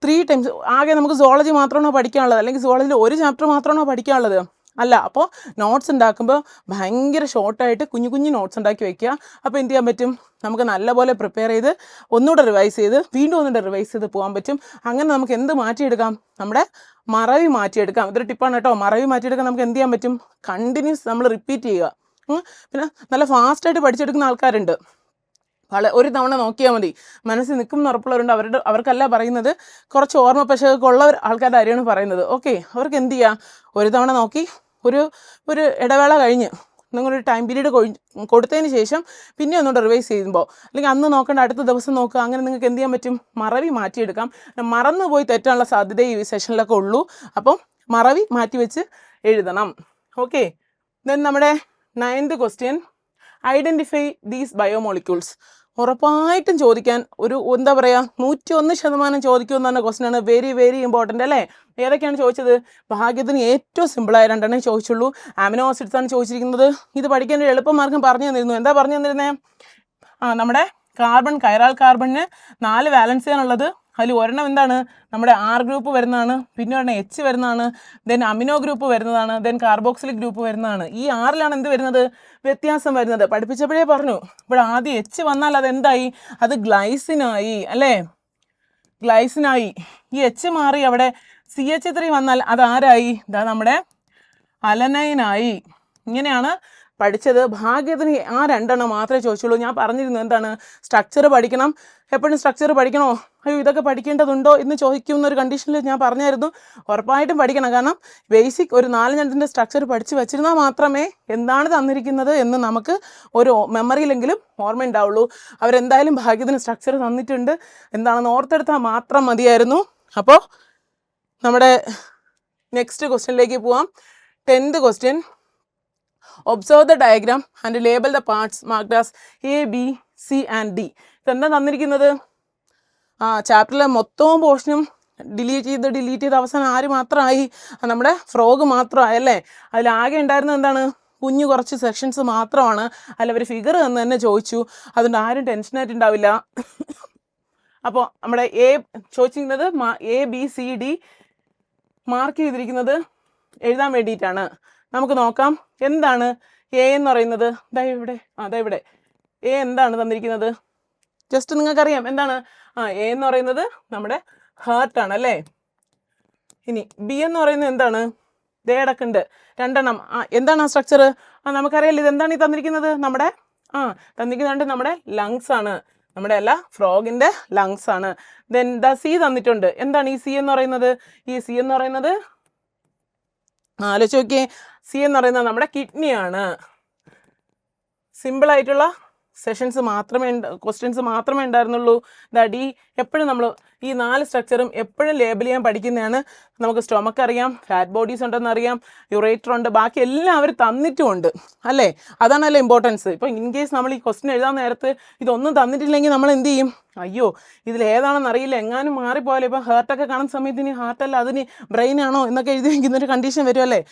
[SPEAKER 1] 3 times, ആകെ നമുക്ക് സുവോളജി മാത്രമാണോ പഠിക്കാനുള്ളത്, അല്ലെങ്കിൽ സുവോളജിയിൽ ഒരു ചാപ്റ്റർ മാത്രമാണോ പഠിക്കാനുള്ളത്? അല്ല. അപ്പോൾ നോട്ട്സ് ഉണ്ടാക്കുമ്പോൾ ഭയങ്കര ഷോർട്ടായിട്ട് കുഞ്ഞു കുഞ്ഞു നോട്ട്സ് ഉണ്ടാക്കി വയ്ക്കുക. അപ്പോൾ എന്ത് ചെയ്യാൻ പറ്റും? നമുക്ക് നല്ലപോലെ പ്രിപ്പയർ ചെയ്ത് ഒന്നുകൂടെ റിവൈസ് ചെയ്ത് വീണ്ടും ഒന്നുകൂടെ റിവൈസ് ചെയ്ത് പോകാൻ പറ്റും. അങ്ങനെ നമുക്ക് എന്ത് മാറ്റിയെടുക്കാം? നമ്മുടെ മറവി മാറ്റിയെടുക്കാം. ഇതൊരു ടിപ്പാണ് കേട്ടോ. മറവി മാറ്റിയെടുക്കാൻ നമുക്ക് എന്ത് ചെയ്യാൻ പറ്റും? കണ്ടിന്യൂസ് നമ്മൾ റിപ്പീറ്റ് ചെയ്യുക. പിന്നെ നല്ല ഫാസ്റ്റായിട്ട് പഠിച്ചെടുക്കുന്ന ആൾക്കാരുണ്ട്. ഒരു തവണ നോക്കിയാൽ മതി, മനസ്സിൽ നിൽക്കും എന്ന് ഉറപ്പുള്ളവരുണ്ട്. അവർക്കല്ല പറയുന്നത്, കുറച്ച് ഓർമ്മ പശകൊക്കെ ഉള്ള ആൾക്കാരുടെ കാര്യമാണ് പറയുന്നത്. ഓക്കെ, അവർക്ക് എന്ത് ചെയ്യുക, ഒരു തവണ നോക്കി ഒരു ഇടവേള കഴിഞ്ഞ് നിങ്ങളൊരു ടൈം പീരീഡ് കൊടുത്തതിന് ശേഷം പിന്നെ ഒന്നുകൂടെ റിവൈസ് ചെയ്യുമ്പോൾ, അല്ലെങ്കിൽ അന്ന് നോക്കേണ്ട അടുത്ത ദിവസം നോക്കുക. അങ്ങനെ നിങ്ങൾക്ക് എന്ത് ചെയ്യാൻ പറ്റും, മറവി മാറ്റിയെടുക്കാം. മറന്നു പോയി തെറ്റാനുള്ള സാധ്യത ഈ സെഷനിലൊക്കെ ഉള്ളൂ. അപ്പം മറവി മാറ്റി വെച്ച് എഴുതണം. ഓക്കെ, ദെൻ നമ്മുടെ 9th question, identify these biomolecules. ഉറപ്പായിട്ടും ചോദിക്കാൻ എന്താ പറയുക, 101% ചോദിക്കുമെന്ന് പറഞ്ഞ ക്വസ്റ്റ്യനാണ്. വെരി വെരി ഇമ്പോർട്ടൻ്റ് അല്ലേ? ഏതൊക്കെയാണ് ചോദിച്ചത്? ഭാഗ്യത്തിന് ഏറ്റവും സിമ്പിളായ 2 ചോദിച്ചുള്ളൂ. അമിനോ ആസിഡ്സ് ആണ് ചോദിച്ചിരിക്കുന്നത്. ഇത് പഠിക്കാൻ ഒരു എളുപ്പമാർഗ്ഗം പറഞ്ഞു തന്നിരുന്നു. എന്താ പറഞ്ഞു തന്നിരുന്നേ? നമ്മുടെ കാർബൺ, കൈറാൾ കാർബണിന് 4 വാലൻസിയാണുള്ളത്. അതിൽ ഒരെണ്ണം എന്താണ്, നമ്മുടെ R ഗ്രൂപ്പ് വരുന്നതാണ്, പിന്നെ ഒരെണ്ണം H വരുന്നതാണ്, ദെൻ അമിനോ ഗ്രൂപ്പ് വരുന്നതാണ്, ദെൻ കാർബോക്സിലിക് ഗ്രൂപ്പ് വരുന്നതാണ്. ഈ 6ലാണ് എന്ത് വരുന്നത്, വ്യത്യാസം വരുന്നത്. പഠിപ്പിച്ചപ്പോഴേ പറഞ്ഞു, ഇവിടെ ആദ്യം H വന്നാൽ അതെന്തായി, അത് ഗ്ലൈസിനായി അല്ലേ, ഗ്ലൈസിനായി. ഈ H മാറി അവിടെ CH3 വന്നാൽ അത് ആരായി, ഇതാ നമ്മുടെ അലനൈനായി. ഇങ്ങനെയാണ് പഠിച്ചത്. ഭാഗ്യത്തിന് ആ 2 മാത്രമേ ചോദിച്ചുള്ളൂ. ഞാൻ പറഞ്ഞിരുന്നു എന്താണ്, സ്ട്രക്ചർ പഠിക്കണം. എപ്പോഴും സ്ട്രക്ചർ പഠിക്കണോ, അയ്യോ ഇതൊക്കെ പഠിക്കേണ്ടതുണ്ടോ എന്ന് ചോദിക്കുന്ന ഒരു കണ്ടീഷനിൽ ഞാൻ പറഞ്ഞായിരുന്നു, ഉറപ്പായിട്ടും പഠിക്കണം. കാരണം ബേസിക് ഒരു 4-5 സ്ട്രക്ചർ പഠിച്ച് വെച്ചിരുന്നാൽ മാത്രമേ എന്താണ് തന്നിരിക്കുന്നത് എന്ന് നമുക്ക് ഒരു മെമ്മറിയിലെങ്കിലും ഓർമ്മ ഉണ്ടാവുള്ളൂ. അവരെന്തായാലും ഭാഗ്യത്തിന് സ്ട്രക്ചർ തന്നിട്ടുണ്ട്, എന്താണെന്ന് ഓർത്തെടുത്താൽ മാത്രം മതിയായിരുന്നു. അപ്പോൾ നമ്മുടെ നെക്സ്റ്റ് ക്വസ്റ്റ്യനിലേക്ക് പോവാം. 10th question, observe the diagram and label the parts marked as A, B, C and D. ഇതെന്താ തന്നിരിക്കുന്നത്? ചാപ്റ്ററിലെ മൊത്തവും പോർഷനും ഡിലീറ്റ് ചെയ്ത് അവസാനം ആര് മാത്രമായി, നമ്മുടെ ഫ്രോഗ് മാത്രമായല്ലേ. അതിലാകെ ഉണ്ടായിരുന്നത് എന്താണ്, കുറച്ച് സെക്ഷൻസ് മാത്രമാണ്. അതിലവർ ഫിഗർ തന്നെ ചോദിച്ചു. അതുകൊണ്ട് ആരും ടെൻഷനായിട്ടുണ്ടാവില്ല. അപ്പോൾ നമ്മുടെ ചോദിച്ചിരിക്കുന്നത് A, B, C, D mark ചെയ്തിരിക്കുന്നത് എഴുതാൻ വേണ്ടിയിട്ടാണ്. നമുക്ക് നോക്കാം എന്താണ് A എന്ന് പറയുന്നത്. ഇവിടെ A എന്താണ് തന്നിരിക്കുന്നത്, ജസ്റ്റ് നിങ്ങൾക്കറിയാം എന്താണ്. A എന്ന് പറയുന്നത് നമ്മുടെ ഹാർട്ടാണ് അല്ലേ. ഇനി B എന്ന് പറയുന്നത് എന്താണ്, ദേ കിടക്കുന്നുണ്ട് 2 എന്താണ് ആ സ്ട്രക്ചർ, നമുക്കറിയാലോ. ഇതെന്താണ് ഈ തന്നിരിക്കുന്നത്, നമ്മുടെ തന്നിരിക്കുന്നുണ്ട് നമ്മുടെ ലങ്സ് ആണ്, നമ്മുടെ അല്ല ഫ്രോഗിൻ്റെ ലങ്സ് ആണ്. ദെൻ C തന്നിട്ടുണ്ട്. എന്താണ് ഈ C എന്ന് പറയുന്നത്? ഈ C എന്ന് പറയുന്നത് ആലോചിച്ച് നോക്കിയേ, C എന്ന് പറയുന്നത് നമ്മുടെ കിഡ്നിയാണ്. സിമ്പിളായിട്ടുള്ള ക്വസ്റ്റ്യൻസ് മാത്രമേ ഉണ്ടായിരുന്നുള്ളൂ. ഡി എപ്പോഴും നമ്മൾ ഈ 4 സ്ട്രക്ചറും എപ്പോഴും ലേബൽ ചെയ്യാൻ പഠിക്കുന്നതാണ്. നമുക്ക് സ്റ്റൊമക്ക് അറിയാം, ഫാറ്റ് ബോഡീസ് ഉണ്ടെന്ന് അറിയാം, യുറേറ്റർ ഉണ്ട്, ബാക്കി എല്ലാം അവർ തന്നിട്ടുമുണ്ട് അല്ലേ. അതാണല്ലോ ഇമ്പോർട്ടൻസ്. ഇപ്പോൾ ഇൻ കേസ് നമ്മൾ ഈ ക്വസ്റ്റ്യൻ എഴുതാൻ നേരത്ത് ഇതൊന്നും തന്നിട്ടില്ലെങ്കിൽ നമ്മൾ എന്ത് ചെയ്യും, അയ്യോ ഇതിലേതാണെന്ന് അറിയില്ല, എങ്ങാനും മാറിപ്പോയാലോ. ഇപ്പോൾ ഹാർട്ടൊക്കെ കാണുന്ന സമയത്ത് ഇനി ഹാർട്ടല്ല അതിന് ബ്രെയിനാണോ എന്നൊക്കെ എഴുതി വയ്ക്കുന്നൊരു കണ്ടീഷൻ വരുമല്ലേ.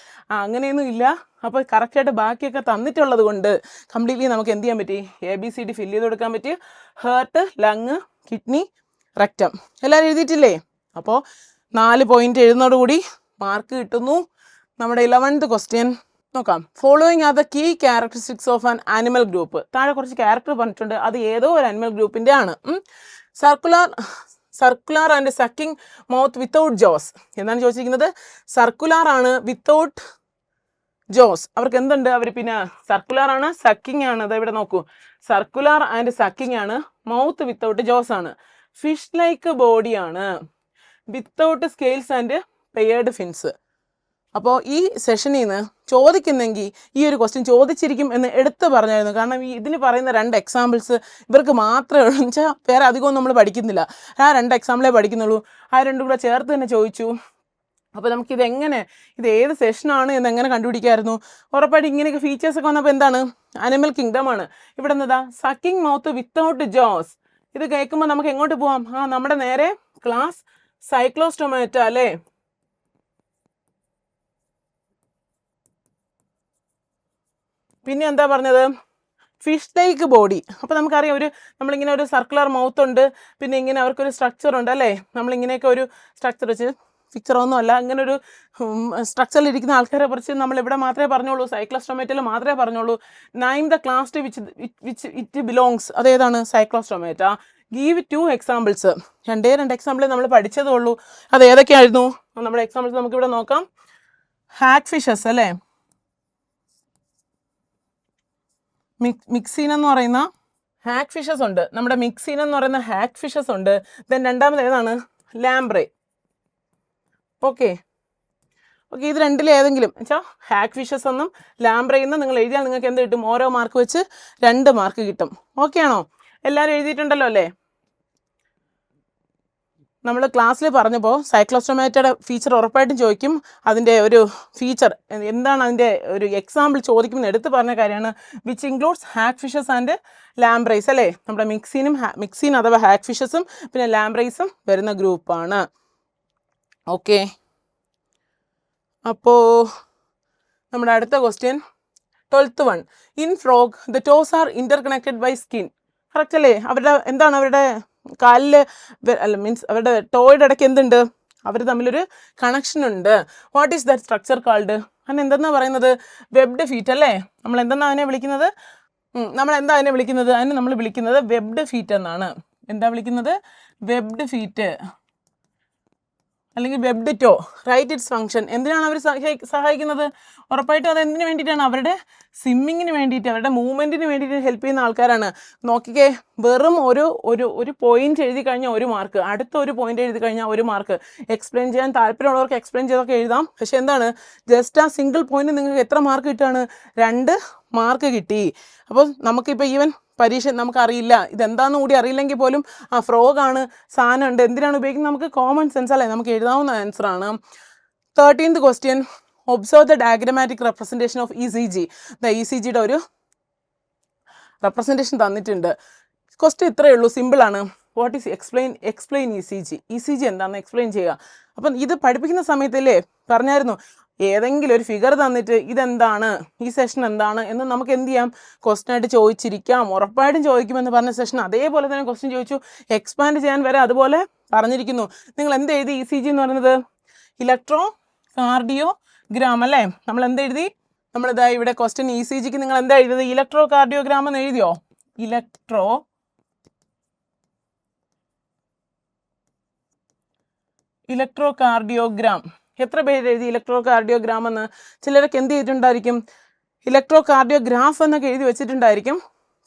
[SPEAKER 1] അങ്ങനെയൊന്നും ഇല്ല. അപ്പോൾ കറക്റ്റായിട്ട് ബാക്കിയൊക്കെ തന്നിട്ടുള്ളത് കൊണ്ട് കംപ്ലീറ്റ്ലി നമുക്ക് എന്ത് ചെയ്യാൻ പറ്റി, ABCD ഫില്ല് ചെയ്ത് കൊടുക്കാൻ പറ്റി. ഹാർട്ട്, ലങ്, കിഡ്നി, റെക്റ്റം എല്ലാവരും എഴുതിയിട്ടില്ലേ? അപ്പോൾ 4 പോയിന്റ് എഴുതുന്നതോടുകൂടി മാർക്ക് കിട്ടുന്നു. നമ്മുടെ 11th ക്വസ്റ്റ്യൻ നോക്കാം. Following are the key characteristics of an animal group. താഴെ കുറച്ച് ക്യാരക്ടർ പറഞ്ഞിട്ടുണ്ട്, അത് ഏതോ ഒരു ആനിമൽ ഗ്രൂപ്പിൻ്റെ ആണ്. Circular and sucking mouth without Jose. എന്താണ് ചോദിച്ചിരിക്കുന്നത്? സർക്കുലർ ആണ്, വിത്തൗട്ട് ജോസ്. അവർക്ക് എന്തുണ്ട്, അവർ പിന്നെ സർക്കുലർ ആണ്, സക്കിംഗ് ആണ്. ഇവിടെ നോക്കൂ, സർക്കുലർ ആൻഡ് സക്കിംഗ് ആണ്, മൗത്ത് വിത്തൗട്ട് ജോസ് ആണ്. ഫിഷ് ലൈക്ക് ബോഡിയാണ്, without scales and paired fins. അപ്പോൾ ഈ സെഷനിൽ നിന്ന് ചോദിക്കുന്നെങ്കിൽ ഈ ഒരു ക്വസ്റ്റ്യൻ ചോദിച്ചിരിക്കും എന്ന് എടുത്ത് പറഞ്ഞായിരുന്നു. കാരണം ഇതിന് പറയുന്ന 2 എക്സാമ്പിൾസ് ഇവർക്ക് മാത്രമേ ഉള്ളൂ. എന്ന് വെച്ചാൽ വേറെ അധികമൊന്നും നമ്മൾ പഠിക്കുന്നില്ല, ആ 2 എക്സാമ്പിളേ പഠിക്കുന്നുള്ളൂ. ആ 2 കൂടെ ചേർത്ത് തന്നെ ചോദിച്ചു. അപ്പോൾ നമുക്കിതെങ്ങനെ, ഇത് ഏത് സെഷനാണ് എന്നെങ്ങനെ കണ്ടുപിടിക്കായിരുന്നു? ഉറപ്പായിട്ട് ഇങ്ങനെയൊക്കെ ഫീച്ചേഴ്സൊക്കെ വന്നപ്പോൾ എന്താണ്, അനിമൽ കിങ്ഡം ആണ്. ഇവിടെ എന്നതാ സക്കിംഗ് മൗത്ത് വിത്തൗട്ട് ജോസ്. ഇത് കേൾക്കുമ്പോൾ നമുക്ക് എങ്ങോട്ട് പോവാം? നമ്മുടെ നേരെ ക്ലാസ് സൈക്ലോസ്റ്റൊമാറ്റ അല്ലേ. പിന്നെ എന്താ പറഞ്ഞത്, ഫിഷ് ലൈക്ക് ബോഡി. അപ്പോൾ നമുക്കറിയാം നമ്മളിങ്ങനെ ഒരു സർക്കുലർ മൗത്ത് ഉണ്ട്, പിന്നെ ഇങ്ങനെ അവർക്കൊരു സ്ട്രക്ചർ ഉണ്ട് അല്ലേ. നമ്മളിങ്ങനെയൊക്കെ ഒരു സ്ട്രക്ചർ വെച്ച്, പിക്ചറൊന്നും അല്ല, ഇങ്ങനെ ഒരു സ്ട്രക്ചറിലിരിക്കുന്ന ആൾക്കാരെ കുറിച്ച് നമ്മൾ ഇവിടെ മാത്രമേ പറഞ്ഞോളൂ, സൈക്ലോസ്റ്റൊമാറ്റയിൽ മാത്രമേ പറഞ്ഞോളൂ. Name the class to which it belongs. അതേതാണ്? സൈക്ലോസ്റ്റൊമാറ്റ. Give 2 examples. 2 എക്സാമ്പിളേ നമ്മൾ പഠിച്ചതേ ഉള്ളൂ. അത് ഏതൊക്കെയായിരുന്നു നമ്മുടെ എക്സാമ്പിൾസ്? നമുക്കിവിടെ നോക്കാം. ഹാറ്റ് ഫിഷസ് അല്ലേ, മിക്സീൻ എന്ന് പറയുന്ന ഹാക്ക് ഫിഷസ് ഉണ്ട്, നമ്മുടെ മിക്സീൻ എന്ന് പറയുന്ന ഹാക്ക് ഫിഷസ് ഉണ്ട്. ദെൻ രണ്ടാമത് ഏതാണ്? ലാംബ്രേ. ഓക്കെ, ഇത് രണ്ടിൽ ഏതെങ്കിലും വെച്ചാൽ ഹാക്ക് ഫിഷസ് എന്നും ലാംബ്രയിൽ നിന്നും നിങ്ങൾ എഴുതിയാൽ നിങ്ങൾക്ക് എന്ത് കിട്ടും? ഓരോ മാർക്ക് വെച്ച് 2 മാർക്ക് കിട്ടും. ഓക്കെ ആണോ? എല്ലാവരും എഴുതിയിട്ടുണ്ടല്ലോ അല്ലേ? നമ്മൾ ക്ലാസ്സിൽ പറഞ്ഞപ്പോൾ സൈക്ലോസ്റ്റോമാറ്റയുടെ ഫീച്ചർ ഉറപ്പായിട്ടും ചോദിക്കും. അതിൻ്റെ ഒരു ഫീച്ചർ എന്താണ്, അതിൻ്റെ ഒരു എക്സാമ്പിൾ ചോദിക്കുമെന്ന് എടുത്ത് പറഞ്ഞ കാര്യമാണ് which includes hagfishes and lampreys അല്ലേ. നമ്മുടെ മിക്സീൻ അഥവാ ഹാക്ക് ഫിഷസും പിന്നെ ലാംബ്രൈസും വരുന്ന ഗ്രൂപ്പാണ്. ഓക്കെ, അപ്പോൾ നമ്മുടെ അടുത്ത question 12th one. In frog the toes are interconnected by skin. Correct അല്ലേ? അവരുടെ കാലിൽ മീൻസ് അവരുടെ ടോയുടെ ഇടയ്ക്ക് എന്തുണ്ട്? അവർ തമ്മിലൊരു കണക്ഷൻ ഉണ്ട്. What is that structure called? അങ്ങനെ എന്തെന്നാ പറയുന്നത്? വെബ്ഡ് ഫീറ്റ് അല്ലേ? നമ്മൾ എന്തെന്നാ അതിനെ വിളിക്കുന്നത്? അതിനെ വിളിക്കുന്നത് വെബ്ഡ് ഫീറ്റ് എന്നാണ്. എന്താ വിളിക്കുന്നത്? വെബ്ഡ് ഫീറ്റ് അല്ലെങ്കിൽ webbed toe. Right its function. എന്തിനാണ് അവർ സഹായിക്കുന്നത്? ഉറപ്പായിട്ടും അത് എന്തിനു വേണ്ടിയിട്ടാണ്? അവരുടെ സ്വിമ്മിങ്ങിന് വേണ്ടിയിട്ട്, അവരുടെ മൂവ്മെൻറ്റിന് വേണ്ടിയിട്ട് ഹെൽപ്പ് ചെയ്യുന്ന ആൾക്കാരാണ്. നോക്കിക്കേ, വെറും ഒരു പോയിന്റ് എഴുതി കഴിഞ്ഞാൽ 1 മാർക്ക്, അടുത്ത ഒരു പോയിന്റ് എഴുതി കഴിഞ്ഞാൽ 1 മാർക്ക്. എക്സ്പ്ലെയിൻ ചെയ്യാൻ താല്പര്യമുള്ളവർക്ക് എക്സ്പ്ലെയിൻ ചെയ്തൊക്കെ എഴുതാം. പക്ഷെ എന്താണ്, ജസ്റ്റ് ആ സിംഗിൾ പോയിന്റ് നിങ്ങൾക്ക് എത്ര മാർക്ക് കിട്ടുകയാണ്? 2 മാർക്ക് കിട്ടി. അപ്പോൾ നമുക്കിപ്പോൾ ഈവൻ പരീക്ഷ നമുക്കറിയില്ല, ഇതെന്താണെന്ന് കൂടി അറിയില്ലെങ്കിൽ പോലും ഫ്രോഗാണ്, സാധനമുണ്ട്, എന്തിനാണ് ഉപയോഗിക്കുന്നത്, നമുക്ക് കോമൺ സെൻസ് അല്ലേ, നമുക്ക് എഴുതാവുന്ന ആൻസറാണ്. 13th question. Observe the diagrammatic representation of ECG. ECGയുടെ ഒരു റെപ്രസെൻറ്റേഷൻ തന്നിട്ടുണ്ട്. ക്വസ്റ്റ്യൻ ഇത്രയേ ഉള്ളൂ, സിമ്പിളാണ്. വാട്ട് ഈസ് എക്സ്പ്ലെയിൻ ECG എന്താണെന്ന് എക്സ്പ്ലെയിൻ ചെയ്യുക. അപ്പം ഇത് പഠിപ്പിക്കുന്ന സമയത്തല്ലേ പറഞ്ഞായിരുന്നു, ഏതെങ്കിലും ഒരു ഫിഗർ തന്നിട്ട് ഇതെന്താണ്, ഈ സെഷൻ എന്താണ് എന്ന് നമുക്ക് എന്ത് ചെയ്യാം? ക്വസ്റ്റ്യനായിട്ട് ചോദിച്ചിരിക്കാം. ഉറപ്പായിട്ടും ചോദിക്കുമെന്ന് പറഞ്ഞ സെഷൻ അതേപോലെ തന്നെ ക്വസ്റ്റ്യൻ ചോദിച്ചു. എക്സ്പാൻഡ് ചെയ്യാൻ വരെ അതുപോലെ പറഞ്ഞിരിക്കുന്നു. നിങ്ങൾ എന്ത് എഴുതി? ECG എന്ന് പറയുന്നത് ഇലക്ട്രോ കാർഡിയോഗ്രാം അല്ലേ? നമ്മൾ എന്തെഴുതി? നമ്മളിതാ ഇവിടെ ക്വസ്റ്റ്യൻ ECGക്ക് നിങ്ങൾ എന്താ എഴുതിയത്? ഇലക്ട്രോ കാർഡിയോഗ്രാം എന്ന് എഴുതിയോ? Electro cardiogram. എത്ര പേര് എഴുതി ഇലക്ട്രോ കാർഡിയോഗ്രാം എന്ന്? ചിലരൊക്കെ എന്ത് ചെയ്തിട്ടുണ്ടായിരിക്കും? ഇലക്ട്രോ കാർഡിയോഗ്രാഫ് എന്നൊക്കെ എഴുതി വെച്ചിട്ടുണ്ടായിരിക്കും.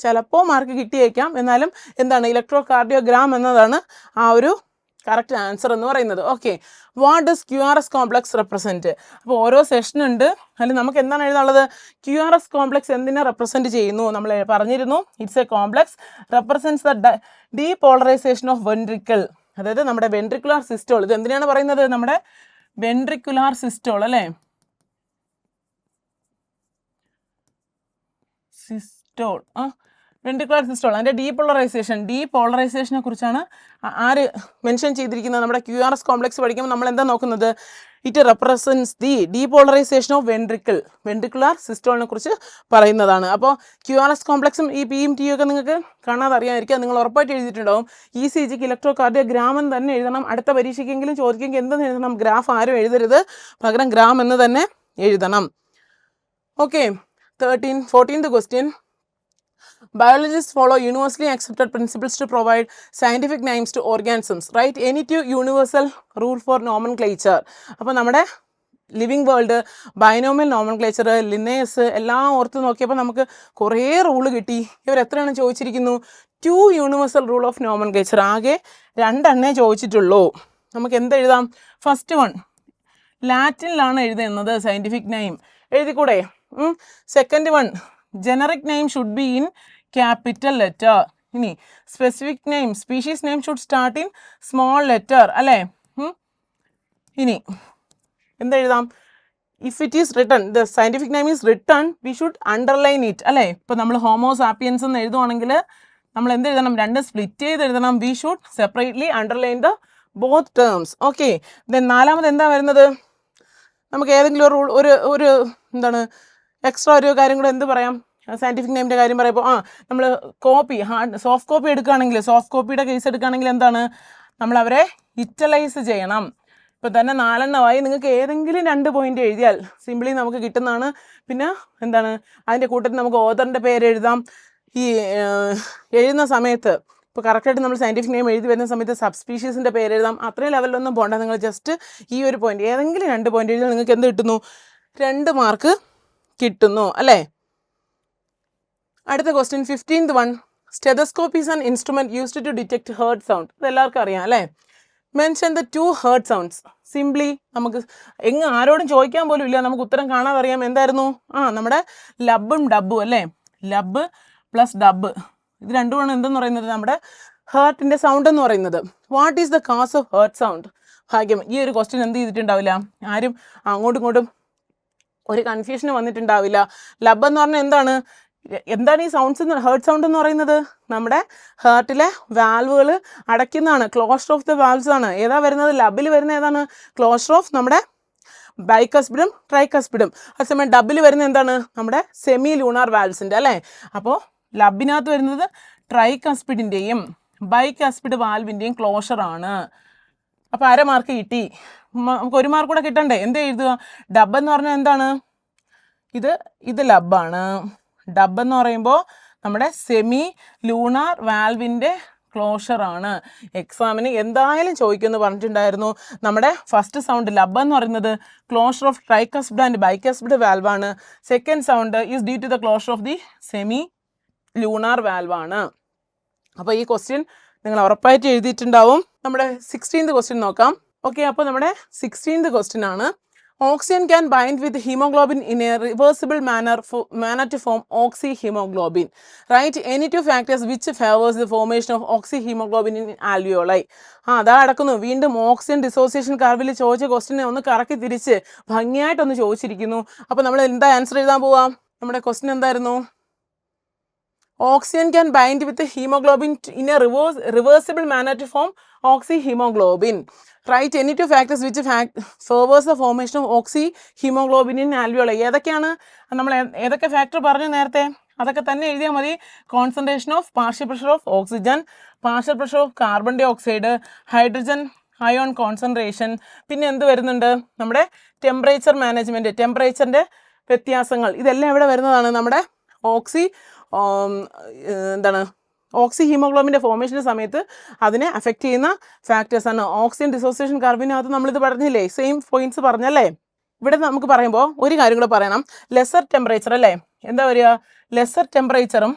[SPEAKER 1] ചിലപ്പോൾ മാർക്ക് കിട്ടിയേക്കാം. എന്നാലും എന്താണ്, ഇലക്ട്രോ കാർഡിയോഗ്രാം എന്നതാണ് ആ ഒരു കറക്റ്റ് ആൻസർ എന്ന് പറയുന്നത്. Okay, what does QRS complex represent? അപ്പോൾ ഓരോ സെഷനുണ്ട്, അതിൽ നമുക്ക് എന്താണ് എഴുതാനുള്ളത്? QRS കോംപ്ലക്സ് എന്തിനെ റെപ്രസെൻറ്റ് ചെയ്യുന്നു? നമ്മൾ പറഞ്ഞിരുന്നു, it's A complex represents the depolarisation of ventricle. അതായത് നമ്മുടെ വെൻട്രിക്കുലാർ സിസ്റ്റോൾ. ഇത് എന്തിനാണ് പറയുന്നത്? നമ്മുടെ വെൻട്രിക്കുലാർ സിസ്റ്റോൾ അല്ലേ? Systole, ventricular systole. അതിൻ്റെ ഡീപോളറൈസേഷനെ കുറിച്ചാണ് ആര് മെൻഷൻ ചെയ്തിരിക്കുന്നത്? നമ്മുടെ QRS കോംപ്ലക്സ് പഠിക്കുമ്പോൾ നമ്മൾ എന്താ നോക്കുന്നത്? It represents the depolarisation of ventricular സിസ്റ്റോളിനെ കുറിച്ച് പറയുന്നതാണ്. അപ്പോൾ QRS കോംപ്ലക്സും ഈ P യും T ഒക്കെ നിങ്ങൾക്ക് കാണാതെ അറിയാമായിരിക്കും. നിങ്ങൾ ഉറപ്പായിട്ട് എഴുതിയിട്ടുണ്ടാവും. ECGക്ക് ഇലക്ട്രോ കാർഡിയോഗ്രാം എന്ന് തന്നെ എഴുതണം. അടുത്ത പരീക്ഷയ്ക്കെങ്കിലും ചോദിക്കുമെങ്കിൽ എന്തെന്ന് എഴുതണം? ഗ്രാഫ് ആരും എഴുതരുത്, പകരം ഗ്രാം എന്ന് തന്നെ എഴുതണം. Okay, 14th question. Biologists follow universally accepted principles to provide scientific names to organisms. Write any 2 universal rule for nomenclature. അപ്പോൾ നമ്മുടെ ലിവിങ് വേൾഡ്, ബൈനോമിയൽ നോമൻക്ലേച്ചർ, ലിനേഴ്സ് എല്ലാം ഓർത്ത് നോക്കിയപ്പോൾ നമുക്ക് കുറേ റൂള് കിട്ടി. ഇവർ എത്രയാണ് ചോദിച്ചിരിക്കുന്നു? 2 യൂണിവേഴ്സൽ റൂൾ ഓഫ് നോമൻക്ലേച്ചർ. ആകെ 2 ചോദിച്ചിട്ടുള്ളൂ. നമുക്ക് എന്തെഴുതാം? ഫസ്റ്റ് വൺ ലാറ്റിനിലാണ് എഴുതുന്നത്, സയൻറ്റിഫിക് നെയിം എഴുതിക്കൂടെ? Second one generic name should be in capital letter. ഇനി specific name, species name should start in small letter അല്ലേ? ഇനി എന്തെഴുതാം? If it is written, the scientific name is written, we should underline it അല്ലേ? ഇപ്പോൾ നമ്മൾ Homo sapiens എന്ന് എഴുതുവാണെങ്കിൽ നമ്മൾ എന്തെഴുതണം? 2 split ചെയ്ത് എഴുതണം. We should separately underline the both terms. Okay, then നാലാമത് എന്താ വരുന്നത്? നമുക്ക് ഏതെങ്കിലും ഒരു റൂൾ, ഒരു എന്താണ് എക്സ്ട്രാ ഒരു കാര്യം കൂടെ എന്ത് പറയാം? സയൻറ്റിഫിക് നെയിമിൻ്റെ കാര്യം പറയുമ്പോൾ നമ്മൾ കോപ്പി, സോഫ്റ്റ് കോപ്പി എടുക്കുകയാണെങ്കിൽ, സോഫ്റ്റ് കോപ്പിയുടെ കേസ് എടുക്കുകയാണെങ്കിൽ എന്താണ്? നമ്മൾ അവരെ ഇറ്റലൈസ് ചെയ്യണം. ഇപ്പോൾ തന്നെ 4 നിങ്ങൾക്ക് ഏതെങ്കിലും 2 പോയിന്റ് എഴുതിയാൽ സിംപിളി നമുക്ക് കിട്ടുന്നതാണ്. പിന്നെ എന്താണ്, അതിൻ്റെ കൂട്ടത്തിൽ നമുക്ക് ഓതറിൻ്റെ പേര് എഴുതാം. ഈ എഴുതുന്ന സമയത്ത് ഇപ്പോൾ കറക്റ്റായിട്ട് നമ്മൾ സയൻറ്റിഫിക് നെയിം എഴുതി വരുന്ന സമയത്ത് സബ് സ്പീഷീസിൻ്റെ പേര് എഴുതാം. അത്രയും ലെവലിലൊന്നും പോകണ്ട. നിങ്ങൾ ജസ്റ്റ് ഈ ഒരു പോയിന്റ്, ഏതെങ്കിലും 2 പോയിന്റ് എഴുതിയാൽ നിങ്ങൾക്ക് എന്ത് കിട്ടുന്നു? 2 മാർക്ക് കിട്ടുന്നു അല്ലേ? അടുത്ത question 15th one. Stethoscope is an instrument used to detect heart sound. ഇത് എല്ലാവർക്കും അറിയാം അല്ലേ? Mention the 2 heart sounds. Simply നമുക്ക് ആരോടും ചോദിക്കാൻ പോലും ഇല്ല, നമുക്ക് ഉത്തരം കാണാതെ അറിയാം. എന്തായിരുന്നു? നമ്മുടെ ലബും ഡബും അല്ലേ? ലബ് പ്ലസ് ഡബ്, ഇത് രണ്ടുമാണ് എന്തെന്ന് പറയുന്നത്? നമ്മുടെ ഹേർട്ടിന്റെ സൗണ്ട് എന്ന് പറയുന്നത്. What is the cause of heart sound? ഭാഗ്യം ഈ ഒരു ക്വസ്റ്റ്യൻ എന്ത് ചെയ്തിട്ടുണ്ടാവില്ല, ആരും അങ്ങോട്ടും ഇങ്ങോട്ടും ഒരു കൺഫ്യൂഷന് വന്നിട്ടുണ്ടാവില്ല. ലബ് എന്ന് പറഞ്ഞാൽ എന്താണ് ഈ സൗണ്ട്സ്, ഹേർട്ട് സൗണ്ട് എന്ന് പറയുന്നത്? നമ്മുടെ ഹേർട്ടിലെ വാൽവുകൾ അടയ്ക്കുന്നതാണ്. ക്ലോഷർ ഓഫ് ദ വാൽവ്സ് ആണ്. ഏതാ വരുന്നത്? ലബിൽ വരുന്ന ഏതാണ്? ക്ലോഷർ ഓഫ് നമ്മുടെ ബൈക്കസ്പിഡും ട്രൈക്കസ്പിഡും. അതേസമയം ഡബിൽ വരുന്ന എന്താണ്? നമ്മുടെ സെമി ലൂണാർ വാൽവ്സിൻ്റെ അല്ലേ? അപ്പോൾ ലബിനകത്ത് വരുന്നത് ട്രൈക്കസ്പിഡിൻ്റെയും ബൈക്കസ്പിഡ് വാൽവിൻ്റെയും ക്ലോഷർ ആണ്. അപ്പോൾ 1/2 മാർക്ക് കിട്ടി. നമുക്ക് 1 മാർക്ക് കൂടെ കിട്ടണ്ടേ? എന്ത് എഴുതുക? ഡബ് എന്ന് പറഞ്ഞാൽ എന്താണ്? ഇത് ലബാണ്. ഡബ് എന്ന് പറയുമ്പോൾ നമ്മുടെ സെമി ലൂണാർ വാൽവിൻ്റെ ക്ലോഷർ ആണ്. എക്സാമിന് എന്തായാലും ചോദിക്കുമെന്ന് പറഞ്ഞിട്ടുണ്ടായിരുന്നു. നമ്മുടെ ഫസ്റ്റ് സൗണ്ട് ലബ് എന്ന് പറയുന്നത് closure of tricuspid and bicuspid വാൽവാണ്. Second sound is due to the closure of the semilunar വാൽവാണ്. അപ്പോൾ ഈ ക്വസ്റ്റ്യൻ നിങ്ങൾ ഉറപ്പായിട്ട് എഴുതിയിട്ടുണ്ടാവും. നമ്മുടെ 16th ക്വസ്റ്റ്യൻ നോക്കാം. ഓക്കെ, അപ്പോൾ നമ്മുടെ 16th ക്വസ്റ്റ്യൻ ആണ്. Oxygen can bind with hemoglobin in a reversible manner to form oxyhemoglobin. Write any 2 factors which favors the formation of oxyhemoglobin in alveoli. അതാ നടക്കുന്നു. വീണ്ടും ഓക്സിജൻ ഡിസോസിയേഷൻ കർവിൽ ചോദിച്ച ക്വസ്റ്റിനെ ഒന്ന് കറക്കി തിരിച്ച് ഭംഗിയായിട്ടൊന്ന് ചോദിച്ചിരിക്കുന്നു. അപ്പോൾ നമ്മൾ എന്താ ആൻസർ എഴുതാൻ പോവാം? നമ്മുടെ ക്വസ്റ്റ്യൻ എന്തായിരുന്നു? Oxygen can bind with the hemoglobin in a reversible manner to form oxyhemoglobin. Write any 2 factors which favors the formation of oxyhemoglobin in alveoli. ഏതൊക്കെയാണ്? നമ്മൾ ഏതൊക്കെ ഫാക്ടർ പറഞ്ഞു നേരത്തെ? അതൊക്കെ തന്നെ എഴുതിയാൽ മതി. Concentration of partial pressure of oxygen, partial pressure of carbon dioxide, hydrogen ion concentration, പിന്നെ എന്ത് വരുന്നുണ്ട്? നമ്മുടെ ടെമ്പറേച്ചർ മാനേജ്മെൻറ്റ്, ടെമ്പറേച്ചറിൻ്റെ വ്യത്യാസങ്ങൾ. ഇതെല്ലാം എവിടെ വരുന്നതാണ്? നമ്മുടെ ഓക്സി ഹീമോഗ്ലോബിൻ്റെ ഫോർമേഷൻ്റെ സമയത്ത് അതിനെ അഫക്റ്റ് ചെയ്യുന്ന ഫാക്ടേഴ്സാണ്. ഓക്സിജൻ ഡിസോസിയേഷൻ കർവിനകത്ത് നമ്മളിത് പറഞ്ഞില്ലേ? സെയിം പോയിന്റ്സ് പറഞ്ഞല്ലേ? ഇവിടെ നമുക്ക് പറയുമ്പോൾ ഒരു കാര്യം കൂടെ പറയണം. ലെസർ ടെമ്പറേച്ചർ അല്ലേ? എന്താ പറയുക? ലെസർ ടെമ്പറേച്ചറും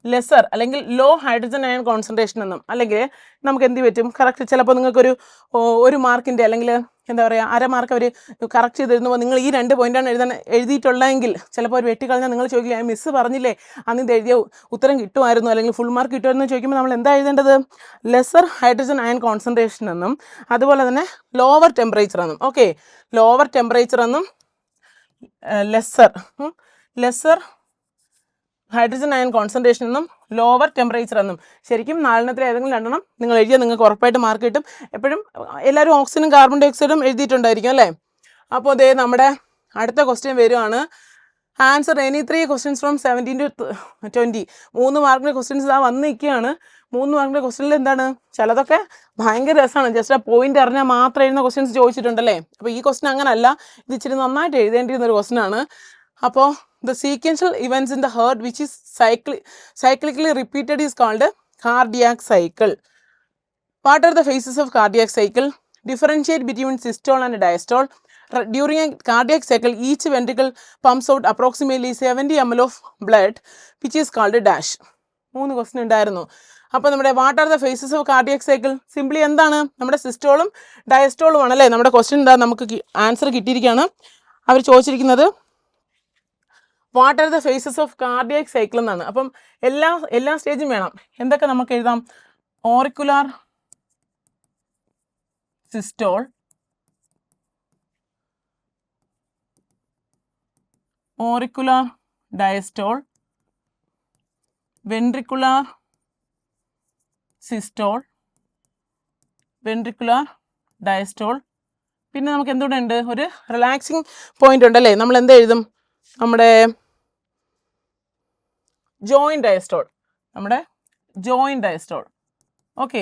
[SPEAKER 1] ലെസർ അല്ലെങ്കിൽ ലോ ഹൈഡ്രജൻ അയൺ കോൺസെൻട്രേഷൻ എന്നും, അല്ലെങ്കിൽ നമുക്ക് എന്ത് പറ്റും? കറക്റ്റ് ചിലപ്പോൾ നിങ്ങൾക്കൊരു 1 മാർക്കിൻ്റെ അല്ലെങ്കിൽ എന്താ പറയുക 1/2 മാർക്ക് അവർ കറക്റ്റ് ചെയ്ത് തരുമ്പോൾ നിങ്ങൾ ഈ 2 പോയിന്റാണ് എഴുതിയിട്ടുള്ളതെങ്കിൽ ചിലപ്പോൾ അവർ വെട്ടിക്കളഞ്ഞാൽ നിങ്ങൾ ചോദിക്കുക, മിസ്സ് പറഞ്ഞില്ലേ അന്ന് ഇത് എഴുതിയ ഉത്തരം കിട്ടുമായിരുന്നു അല്ലെങ്കിൽ ഫുൾ മാർക്ക് കിട്ടുമായിരുന്നു ചോദിക്കുമ്പോൾ നമ്മൾ എന്താ എഴുതേണ്ടത്? ലെസർ ഹൈഡ്രജൻ അയൺ കോൺസെൻട്രേഷൻ എന്നും അതുപോലെ തന്നെ ലോവർ ടെമ്പറേച്ചർ എന്നും. ഓക്കെ, ലോവർ ടെമ്പറേച്ചർ എന്നും ലെസർ ഹൈഡ്രജൻ അയൺ കോൺസെൻട്രേഷൻ എന്നും ലോവർ ടെമ്പറേച്ചർ എന്നും. ശരിക്കും 4 ഏതെങ്കിലും 2 നിങ്ങൾ എഴുതിയാൽ നിങ്ങൾക്ക് ഉറപ്പായിട്ട് മാർക്ക് കിട്ടും. എപ്പോഴും എല്ലാവരും ഓക്സിജനും കാർബൺ ഡൈ ഓക്സൈഡും എഴുതിയിട്ടുണ്ടായിരിക്കും അല്ലേ? അപ്പോൾ അതേ നമ്മുടെ അടുത്ത ക്വസ്റ്റ്യൻ വരുവാണ്. Answer any 3 questions from 17 to 20. 3 മാർക്കിൻ്റെ ക്വസ്റ്റ്യൻസ് ഇതാ വന്ന് നിൽക്കുകയാണ്. 3 മാർക്കിൻ്റെ ക്വസ്റ്റ്യനിൽ എന്താണ്? ചിലതൊക്കെ ഭയങ്കര രസമാണ്. ജസ്റ്റ് ആ പോയിന്റ് അറിഞ്ഞാൽ മാത്രം എഴുതുന്ന ക്വസ്റ്റ്യൻസ് ചോദിച്ചിട്ടുണ്ടല്ലേ? അപ്പോൾ ഈ ക്വസ്റ്റ്യൻ അങ്ങനല്ല, ഇത് ഇച്ചിരി നന്നായിട്ട് എഴുതേണ്ടിയിരുന്ന ഒരു ക്വസ്റ്റ്യൻ ആണ്. അപ്പോൾ the sequential events in the heart which is cyclically repeated is called cardiac cycle. What are the phases of cardiac cycle? Differentiate between systole and diastole. During a cardiac cycle, each ventricle pumps out approximately 70 ml of blood, which is called dash. 3 question ഉണ്ടായിരുന്നു. അപ്പോൾ നമ്മുടെ what are the phases of cardiac cycle? Simply എന്താണ്? നമ്മുടെ സിസ്റ്റോളും ഡയസ്റ്റോളും ആണല്ലേ? നമ്മുടെ question എന്താ? നമുക്ക് answer കിട്ടിയിരിക്കുകയാണ്. അവർ ചോദിച്ചിരിക്കുന്നത് what are the phases of cardiac cycle എന്നാണ്. അപ്പം എല്ലാ സ്റ്റേജും വേണം. എന്തൊക്കെ നമുക്ക് എഴുതാം? Auricular systole, auricular diastole, ventricular systole, ventricular diastole. പിന്നെ നമുക്ക് എന്തുകൂടെ ഉണ്ട്? ഒരു റിലാക്സിങ് പോയിന്റ് ഉണ്ടല്ലേ? നമ്മൾ എന്ത് എഴുതും? നമ്മുടെ ജോയിന്റ് ഡയസ്റ്റോൾ, നമ്മുടെ ജോയിന്റ് ഡയസ്റ്റോൾ. ഓക്കെ,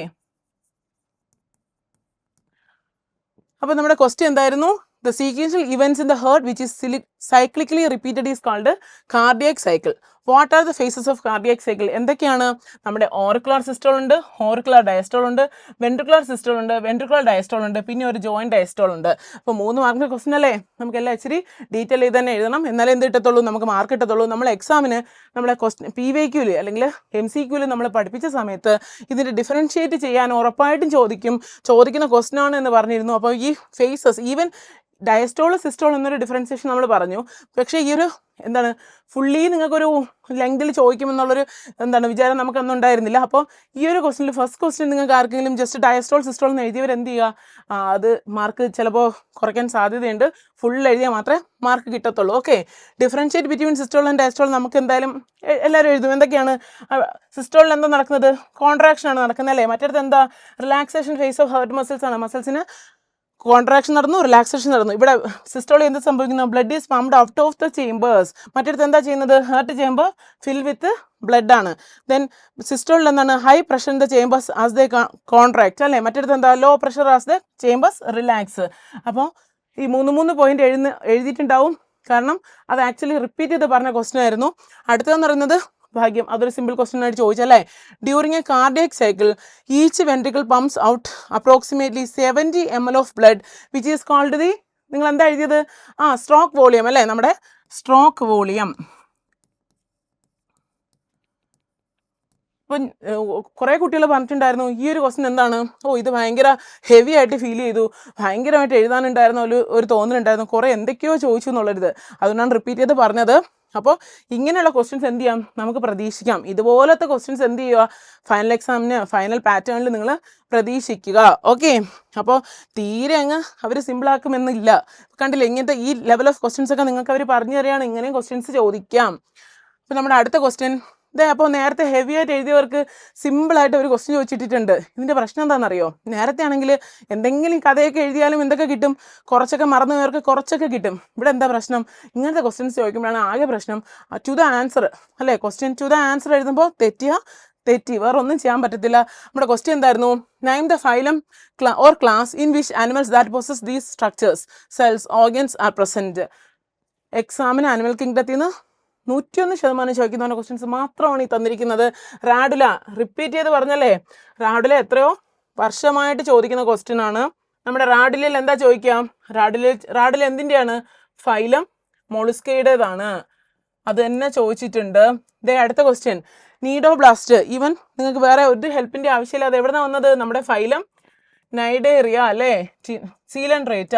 [SPEAKER 1] അപ്പോൾ നമ്മുടെ ക്വസ്റ്റ്യൻ എന്തായിരുന്നു? The sequential events in the heart which is cyclically repeated is called cardiac cycle. What are the phases of cardiac cycle? എന്തൊക്കെയാണ്? നമ്മുടെ auricular systole ഉണ്ട്, auricular diastole ഉണ്ട്, ventricular systole ഉണ്ട്, ventricular diastole ഉണ്ട്, പിന്നെ ഒരു joint diastole ഉണ്ട്. അപ്പോൾ 3 മാർക്കിന്റെ ക്വസ്റ്റ്യൻ അല്ലേ? നമുക്കെല്ലാം ഇച്ചിരി ഡീറ്റെയിൽ ചെയ്ത് തന്നെ എഴുതണം, എന്നാലേ എന്ത് കിട്ടത്തുള്ളൂ, നമുക്ക് മാർക്ക് കിട്ടത്തുള്ളൂ. നമ്മൾ എക്സാമിന് നമ്മളെ ക്വസ്റ്റ്യൻ PYQൽ അല്ലെങ്കിൽ MCQൽ നമ്മൾ പഠിപ്പിച്ച സമയത്ത് ഇതിൻ്റെ ഡിഫറൻഷിയേറ്റ് ചെയ്യാൻ ഉറപ്പായിട്ടും ചോദിക്കുന്ന ക്വസ്റ്റ്യൻ ആണ് എന്ന് പറഞ്ഞിരുന്നു. അപ്പോൾ ഈ ഫേസസ് ഈവൻ ഡയസ്റ്റോൾ സിസ്റ്റോൾ എന്നൊരു ഡിഫറൻസിയേഷൻ നമ്മൾ പറഞ്ഞു. പക്ഷേ ഈ ഒരു എന്താണ് ഫുള്ളി നിങ്ങൾക്കൊരു ലെങ്തിൽ ചോദിക്കുമെന്നുള്ളൊരു വിചാരം നമുക്കൊന്നും ഉണ്ടായിരുന്നില്ല. അപ്പോൾ ഈ ഒരു ക്വസ്റ്റ്യനിൽ ഫസ്റ്റ് ക്വസ്റ്റ്യൻ നിങ്ങൾക്ക് ആർക്കെങ്കിലും ജസ്റ്റ് ഡയസ്റ്റോൾ സിസ്റ്റോൾ എന്ന് എഴുതിയവർ എന്ത് ചെയ്യുക, അത് മാർക്ക് ചിലപ്പോൾ കുറയ്ക്കാൻ സാധ്യതയുണ്ട്. ഫുൾ എഴുതിയാൽ മാത്രമേ മാർക്ക് കിട്ടത്തുള്ളൂ. Okay, differentiate between systole and diastole നമുക്ക് എന്തായാലും എല്ലാവരും എഴുതും. എന്തൊക്കെയാണ് സിസ്റ്റോളിൽ എന്താ നടക്കുന്നത്? കോൺട്രാക്ഷൻ ആണ് നടക്കുന്നത് അല്ലേ. മറ്റേടത്ത് എന്താ relaxation phase of heart muscles ആണ്. മസിൽസിന് കോൺട്രാക്ഷൻ നടന്നു, റിലാക്സേഷൻ നടന്നു. ഇവിടെ സിസ്റ്റോളിൽ എന്ത് സംഭവിക്കുന്നു? Blood is pumped out of the chambers. മറ്റടുത്ത് എന്താ ചെയ്യുന്നത്? Heart chamber fill with blood ആണ്. ദെൻ സിസ്റ്റോളിൽ എന്താണ്? High pressure in the chambers as the contract അല്ലേ. മറ്റടുത്ത് എന്താ? Low pressure as the chambers relax. അപ്പോൾ ഈ 3 പോയിന്റ് എഴുതിയിട്ടുണ്ടാവും, കാരണം അത് ആക്ച്വലി റിപ്പീറ്റ് ചെയ്ത് പറഞ്ഞ ക്വസ്റ്റ്യൻ ആയിരുന്നു. അടുത്തതെന്ന് പറയുന്നത് ഭാഗ്യം, അതൊരു സിമ്പിൾ ക്വസ്റ്റ്യൻ ആയിട്ട് ചോദിച്ചല്ലേ. During a cardiac cycle each ventricle pumps out approximately 70 ml of blood which is called the, നിങ്ങൾ എന്താ എഴുതിയത്? സ്ട്രോക്ക് വോളിയം അല്ലേ, നമ്മുടെ സ്ട്രോക്ക് വോളിയം. അപ്പം കുറേ കുട്ടികൾ പറഞ്ഞിട്ടുണ്ടായിരുന്നു ഈ ഒരു ക്വസ്റ്റ്യൻ എന്താണ്, ഇത് ഭയങ്കര ഹെവി ആയിട്ട് ഫീൽ ചെയ്തു, ഭയങ്കരമായിട്ട് എഴുതാനുണ്ടായിരുന്ന ഒരു തോന്നലുണ്ടായിരുന്നു, കുറേ എന്തൊക്കെയോ ചോദിച്ചു എന്നുള്ളൊരിത്, അതുകൊണ്ടാണ് റിപ്പീറ്റ് ചെയ്ത് പറഞ്ഞത്. അപ്പോൾ ഇങ്ങനെയുള്ള ക്വസ്റ്റ്യൻസ് എന്ത് ചെയ്യാം, നമുക്ക് പ്രതീക്ഷിക്കാം. ഇതുപോലത്തെ ക്വസ്റ്റ്യൻസ് എന്ത് ചെയ്യുക, ഫൈനൽ എക്സാമിന് ഫൈനൽ പാറ്റേണിൽ നിങ്ങൾ പ്രതീക്ഷിക്കുക. ഓക്കെ, അപ്പോൾ തീരെ അങ്ങ് അവർ സിമ്പിളാക്കുമെന്നില്ല. കണ്ടില്ലേ, ഇങ്ങനത്തെ ഈ ലെവൽ ഓഫ് ക്വസ്റ്റ്യൻസ് ഒക്കെ നിങ്ങൾക്ക് അവർ പറഞ്ഞു തരികയാണ്, ഇങ്ങനെയും ക്വസ്റ്റ്യൻസ് ചോദിക്കാം. അപ്പോൾ നമ്മുടെ അടുത്ത ക്വസ്റ്റ്യൻ അപ്പോൾ നേരത്തെ ഹെവി ആയിട്ട് എഴുതിയവർക്ക് സിമ്പിളായിട്ട് ഒരു ക്വസ്റ്റ്യൻ ചോദിച്ചിട്ടുണ്ട്. ഇതിൻ്റെ പ്രശ്നം എന്താണെന്നറിയോ, നേരത്തെ ആണെങ്കിൽ എന്തെങ്കിലും കഥയൊക്കെ എഴുതിയാലും എന്തൊക്കെ കിട്ടും, കുറച്ചൊക്കെ മറന്നു പോയവർക്ക് കുറച്ചൊക്കെ കിട്ടും. ഇവിടെ എന്താ പ്രശ്നം, ഇങ്ങനത്തെ ക്വസ്റ്റ്യൻസ് ചോദിക്കുമ്പോഴാണ് ആകെ പ്രശ്നം. ടു ദ ആൻസർ അല്ലേ, ക്വസ്റ്റ്യൻ ടു ദ ആൻസർ എഴുതുമ്പോൾ തെറ്റി വേറെ ഒന്നും ചെയ്യാൻ പറ്റത്തില്ല. നമ്മുടെ ക്വസ്റ്റ്യൻ എന്തായിരുന്നു? Name the phylum or class in which animals that possess these structures cells organs are present. എക്സാമിന് ആനിമൽ കിങ്ഡത്തിൽ നിന്ന് 101% ചോദിക്കുന്ന ക്വസ്റ്റ്യൻസ് മാത്രമാണ് ഈ തന്നിരിക്കുന്നത്. റാഡുല റിപ്പീറ്റ് ചെയ്ത് പറഞ്ഞല്ലേ, റാഡുല എത്രയോ വർഷമായിട്ട് ചോദിക്കുന്ന ക്വസ്റ്റ്യൻ ആണ്. നമ്മുടെ റാഡുലയിൽ എന്താ ചോദിക്കാം, റാഡുല എന്തിൻ്റെയാണ്? ഫൈലം മൊളുസ്കയുടേതാണ്, അത് തന്നെ ചോദിച്ചിട്ടുണ്ട്. അടുത്ത ക്വസ്റ്റ്യൻ നീഡോബ്ലാസ്റ്റ്. ഈവൻ നിങ്ങൾക്ക് വേറെ ഒരു ഹെൽപ്പിൻ്റെ ആവശ്യമില്ല, അത് എവിടെ നിന്നാണ് വന്നത്? നമ്മുടെ ഫൈലം നൈഡേറിയ അല്ലേ, സീലൻഡ്രേറ്റ.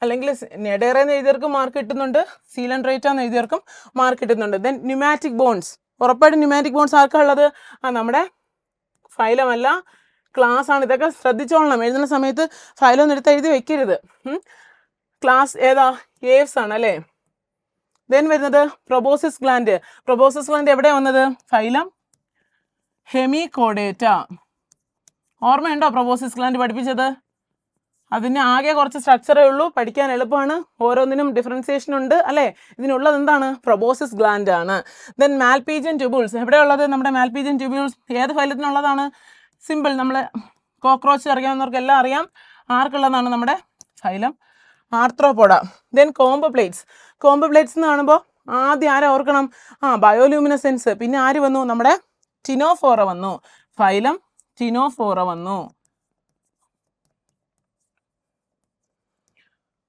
[SPEAKER 1] അല്ലെങ്കിൽ നെഡേറ എന്ന് എഴുതിയവർക്കും മാർക്ക് കിട്ടുന്നുണ്ട്, സീലൻഡ്രേറ്റ എന്ന് എഴുതിയവർക്കും മാർക്ക് കിട്ടുന്നുണ്ട്. ദെൻ ന്യൂമാറ്റിക് ബോൺസ്, ഉറപ്പായിട്ടും ന്യൂമാറ്റിക് ബോൺസ് ആർക്കാ ഉള്ളത്? നമ്മുടെ ഫൈലം അല്ല, ക്ലാസ് ആണ്. ഇതൊക്കെ ശ്രദ്ധിച്ചോളണം, എഴുതുന്ന സമയത്ത് ഫൈലം ഒന്നും എടുത്ത് എഴുതി വെക്കരുത്. ക്ലാസ് ഏതാ? ഏവ്സ് ആണ് അല്ലേ. ദെൻ വരുന്നത് പ്രൊബോസിസ് ഗ്ലാൻഡ്. പ്രൊബോസിസ് ഗ്ലാൻഡ് എവിടെയാണ് വന്നത്? Phylum Hemichordata. ഓർമ്മയുണ്ടോ പ്രൊബോസിസ് ഗ്ലാൻഡ് പഠിപ്പിച്ചത്? അതിന് ആകെ കുറച്ച് സ്ട്രക്ചറേ ഉള്ളൂ, പഠിക്കാൻ എളുപ്പമാണ്, ഓരോന്നിനും ഡിഫറൻസിയേഷൻ ഉണ്ട് അല്ലേ. ഇതിനുള്ളത് എന്താണ്? പ്രൊബോസിസ് ഗ്ലാൻഡ് ആണ്. ദെൻ മാൽപീജിയൻ ട്യൂബ്യൂൾസ് എവിടെയുള്ളത്? നമ്മുടെ മാൽപീജിയൻ ട്യൂബ്യൂൾസ് ഏത് ഫൈലത്തിനുള്ളതാണ്? സിമ്പിൾ, നമ്മൾ കോക്രോച്ച് അറിയാവുന്നവർക്ക് എല്ലാം അറിയാം, ആർക്കുള്ളതാണ്? നമ്മുടെ phylum Arthropoda. Then comb plates. Comb plates എന്ന് കാണുമ്പോൾ ആദ്യം ആരെ ഓർക്കണം? ബയോലൂമിനസെൻസ്. പിന്നെ ആര് വന്നു? നമ്മുടെ ടിനോഫോറ വന്നു, ഫൈലം ടിനോഫോറ വന്നു.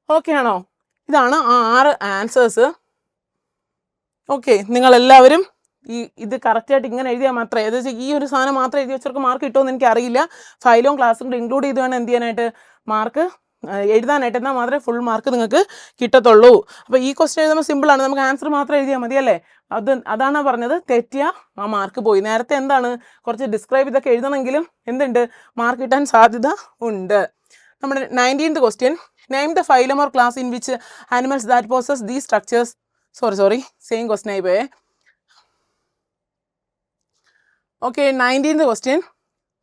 [SPEAKER 1] ഓക്കെ ആണോ? ഇതാണ് ആ 6 ആൻസേഴ്സ്. ഓക്കെ, നിങ്ങളെല്ലാവരും ഇത് കറക്റ്റായിട്ട് ഇങ്ങനെ എഴുതിയാൽ മാത്രമേ, ഏകദേശം ഈ ഒരു സാധനം മാത്രം എഴുതി വെച്ചവർക്ക് മാർക്ക് കിട്ടുമെന്ന് എനിക്കറിയില്ല. ഫൈലും ക്ലാസ്സും കൂടെ ഇൻക്ലൂഡ് ചെയ്ത് വേണം എന്ത് ചെയ്യാനായിട്ട്, മാർക്ക് എഴുതാനായിട്ട്. എന്നാൽ മാത്രമേ ഫുൾ മാർക്ക് നിങ്ങൾക്ക് കിട്ടത്തുള്ളൂ. അപ്പോൾ ഈ ക്വസ്റ്റ്യൻ എഴുതുമ്പോൾ സിമ്പിളാണ്, നമുക്ക് ആൻസർ മാത്രം എഴുതിയാൽ മതിയല്ലേ. അതാണ് പറഞ്ഞത്, തെറ്റിയ ആ മാർക്ക് പോയി. നേരത്തെ എന്താണ്, കുറച്ച് ഡിസ്ക്രൈബ് ഇതൊക്കെ എഴുതണമെങ്കിലും എന്തുണ്ട്, മാർക്ക് കിട്ടാൻ സാധ്യത ഉണ്ട്. നമ്മുടെ 19th question, name the phylum or class in which animals that poses these structures. Sorry same question ആയി പോയേ. Okay, 19th question,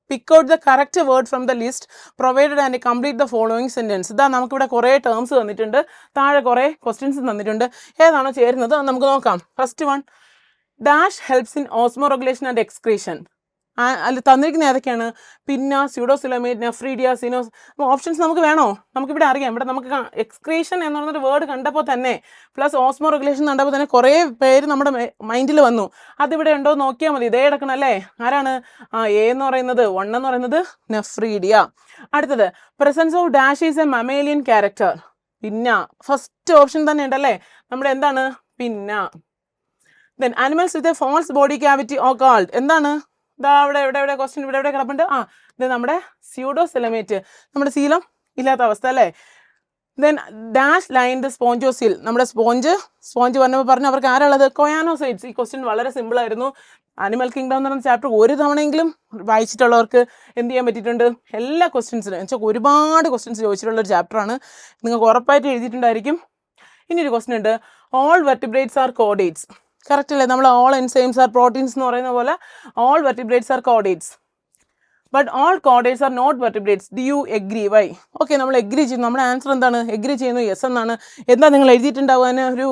[SPEAKER 1] pick out the correct word from the list provided and complete the following sentence. ഇതാ നമുക്കിവിടെ കുറേ terms തന്നിട്ടുണ്ട്, താഴെ കുറേ questions തന്നിട്ടുണ്ട്, ഏതാണോ ചേരുന്നത് നമുക്ക് നോക്കാം. First one, dash helps in Osmo regulation and excretion. അല്ല തന്നിരിക്കുന്ന ഏതൊക്കെയാണ്? പിന്ന, സ്യൂഡോസിലോമേറ്റ്, നെഫ്രീഡിയ, സിനോസ്. ഓപ്ഷൻസ് നമുക്ക് വേണോ? നമുക്കിവിടെ അറിയാം. ഇവിടെ നമുക്ക് എക്സ്ക്രീഷൻ എന്ന് പറഞ്ഞൊരു വേർഡ് കണ്ടപ്പോൾ തന്നെ പ്ലസ് ഓസ്മോ റെഗുലേഷൻ കണ്ടപ്പോൾ തന്നെ കുറേ പേര് നമ്മുടെ മൈൻഡിൽ വന്നു. അതിവിടെ ഉണ്ടോ നോക്കിയാൽ മതി. ഇതേ കിടക്കണം അല്ലേ? ആരാണ്? എ എന്ന് പറയുന്നത് 1 എന്ന് പറയുന്നത് നെഫ്രീഡിയ. അടുത്തത് presence of dash is a mammalian character. Pinna first option തന്നെ ഉണ്ടല്ലേ നമ്മുടെ എന്താണ്? Pinna. Then animals with a false body cavity or called എന്താണ്? ഇതാ ഇവിടെ ക്വസ്റ്റ്യൻ ഇവിടെ കിടപ്പുണ്ട്. ഇത് നമ്മുടെ സ്യൂഡോസിലമേറ്റ്, നമ്മുടെ സീലം ഇല്ലാത്ത അവസ്ഥ അല്ലേ? ദെൻ ഡാഷ് ലൈൻഡ് സ്പോഞ്ചോസീൽ, നമ്മുടെ സ്പോഞ്ച് പറഞ്ഞപ്പോൾ അവർക്ക് ആരുള്ളത്? കൊയാനോസൈറ്റ്സ്. ഈ ക്വസ്റ്റ്യൻ വളരെ സിമ്പിൾ ആയിരുന്നു. ആനിമൽ കിങ്ഡം എന്ന് പറയുന്ന ചാപ്റ്റർ ഒരു തവണയെങ്കിലും വായിച്ചിട്ടുള്ളവർക്ക് എന്ത് ചെയ്യാൻ പറ്റിയിട്ടുണ്ട്? എല്ലാ ക്വസ്റ്റ്യൻസിനും വെച്ചാൽ ഒരുപാട് ക്വസ്റ്റ്യൻസ് ചോദിച്ചിട്ടുള്ള ഒരു ചാപ്റ്ററാണ്. നിങ്ങൾക്ക് ഉറപ്പായിട്ട് എഴുതിയിട്ടുണ്ടായിരിക്കും. ഇനി ഒരു ക്വസ്റ്റ്യൻ ഉണ്ട്, all vertebrates are chordates. Correct അല്ലേ? നമ്മൾ ഓൾ എൻസൈംസ് ആർ പ്രോട്ടീൻസ് എന്ന് പറയുന്ന പോലെ all vertebrates are chordates, but all chordates are not vertebrates. Do you agree? Why? Okay, നമ്മൾ എഗ്രി ചെയ്യുന്നു. നമ്മുടെ ആൻസർ എന്താണ്? എഗ്രി ചെയ്യുന്നു, യെസ് എന്നാണ്. എന്താ നിങ്ങൾ എഴുതിയിട്ടുണ്ടാവാൻ ഒരു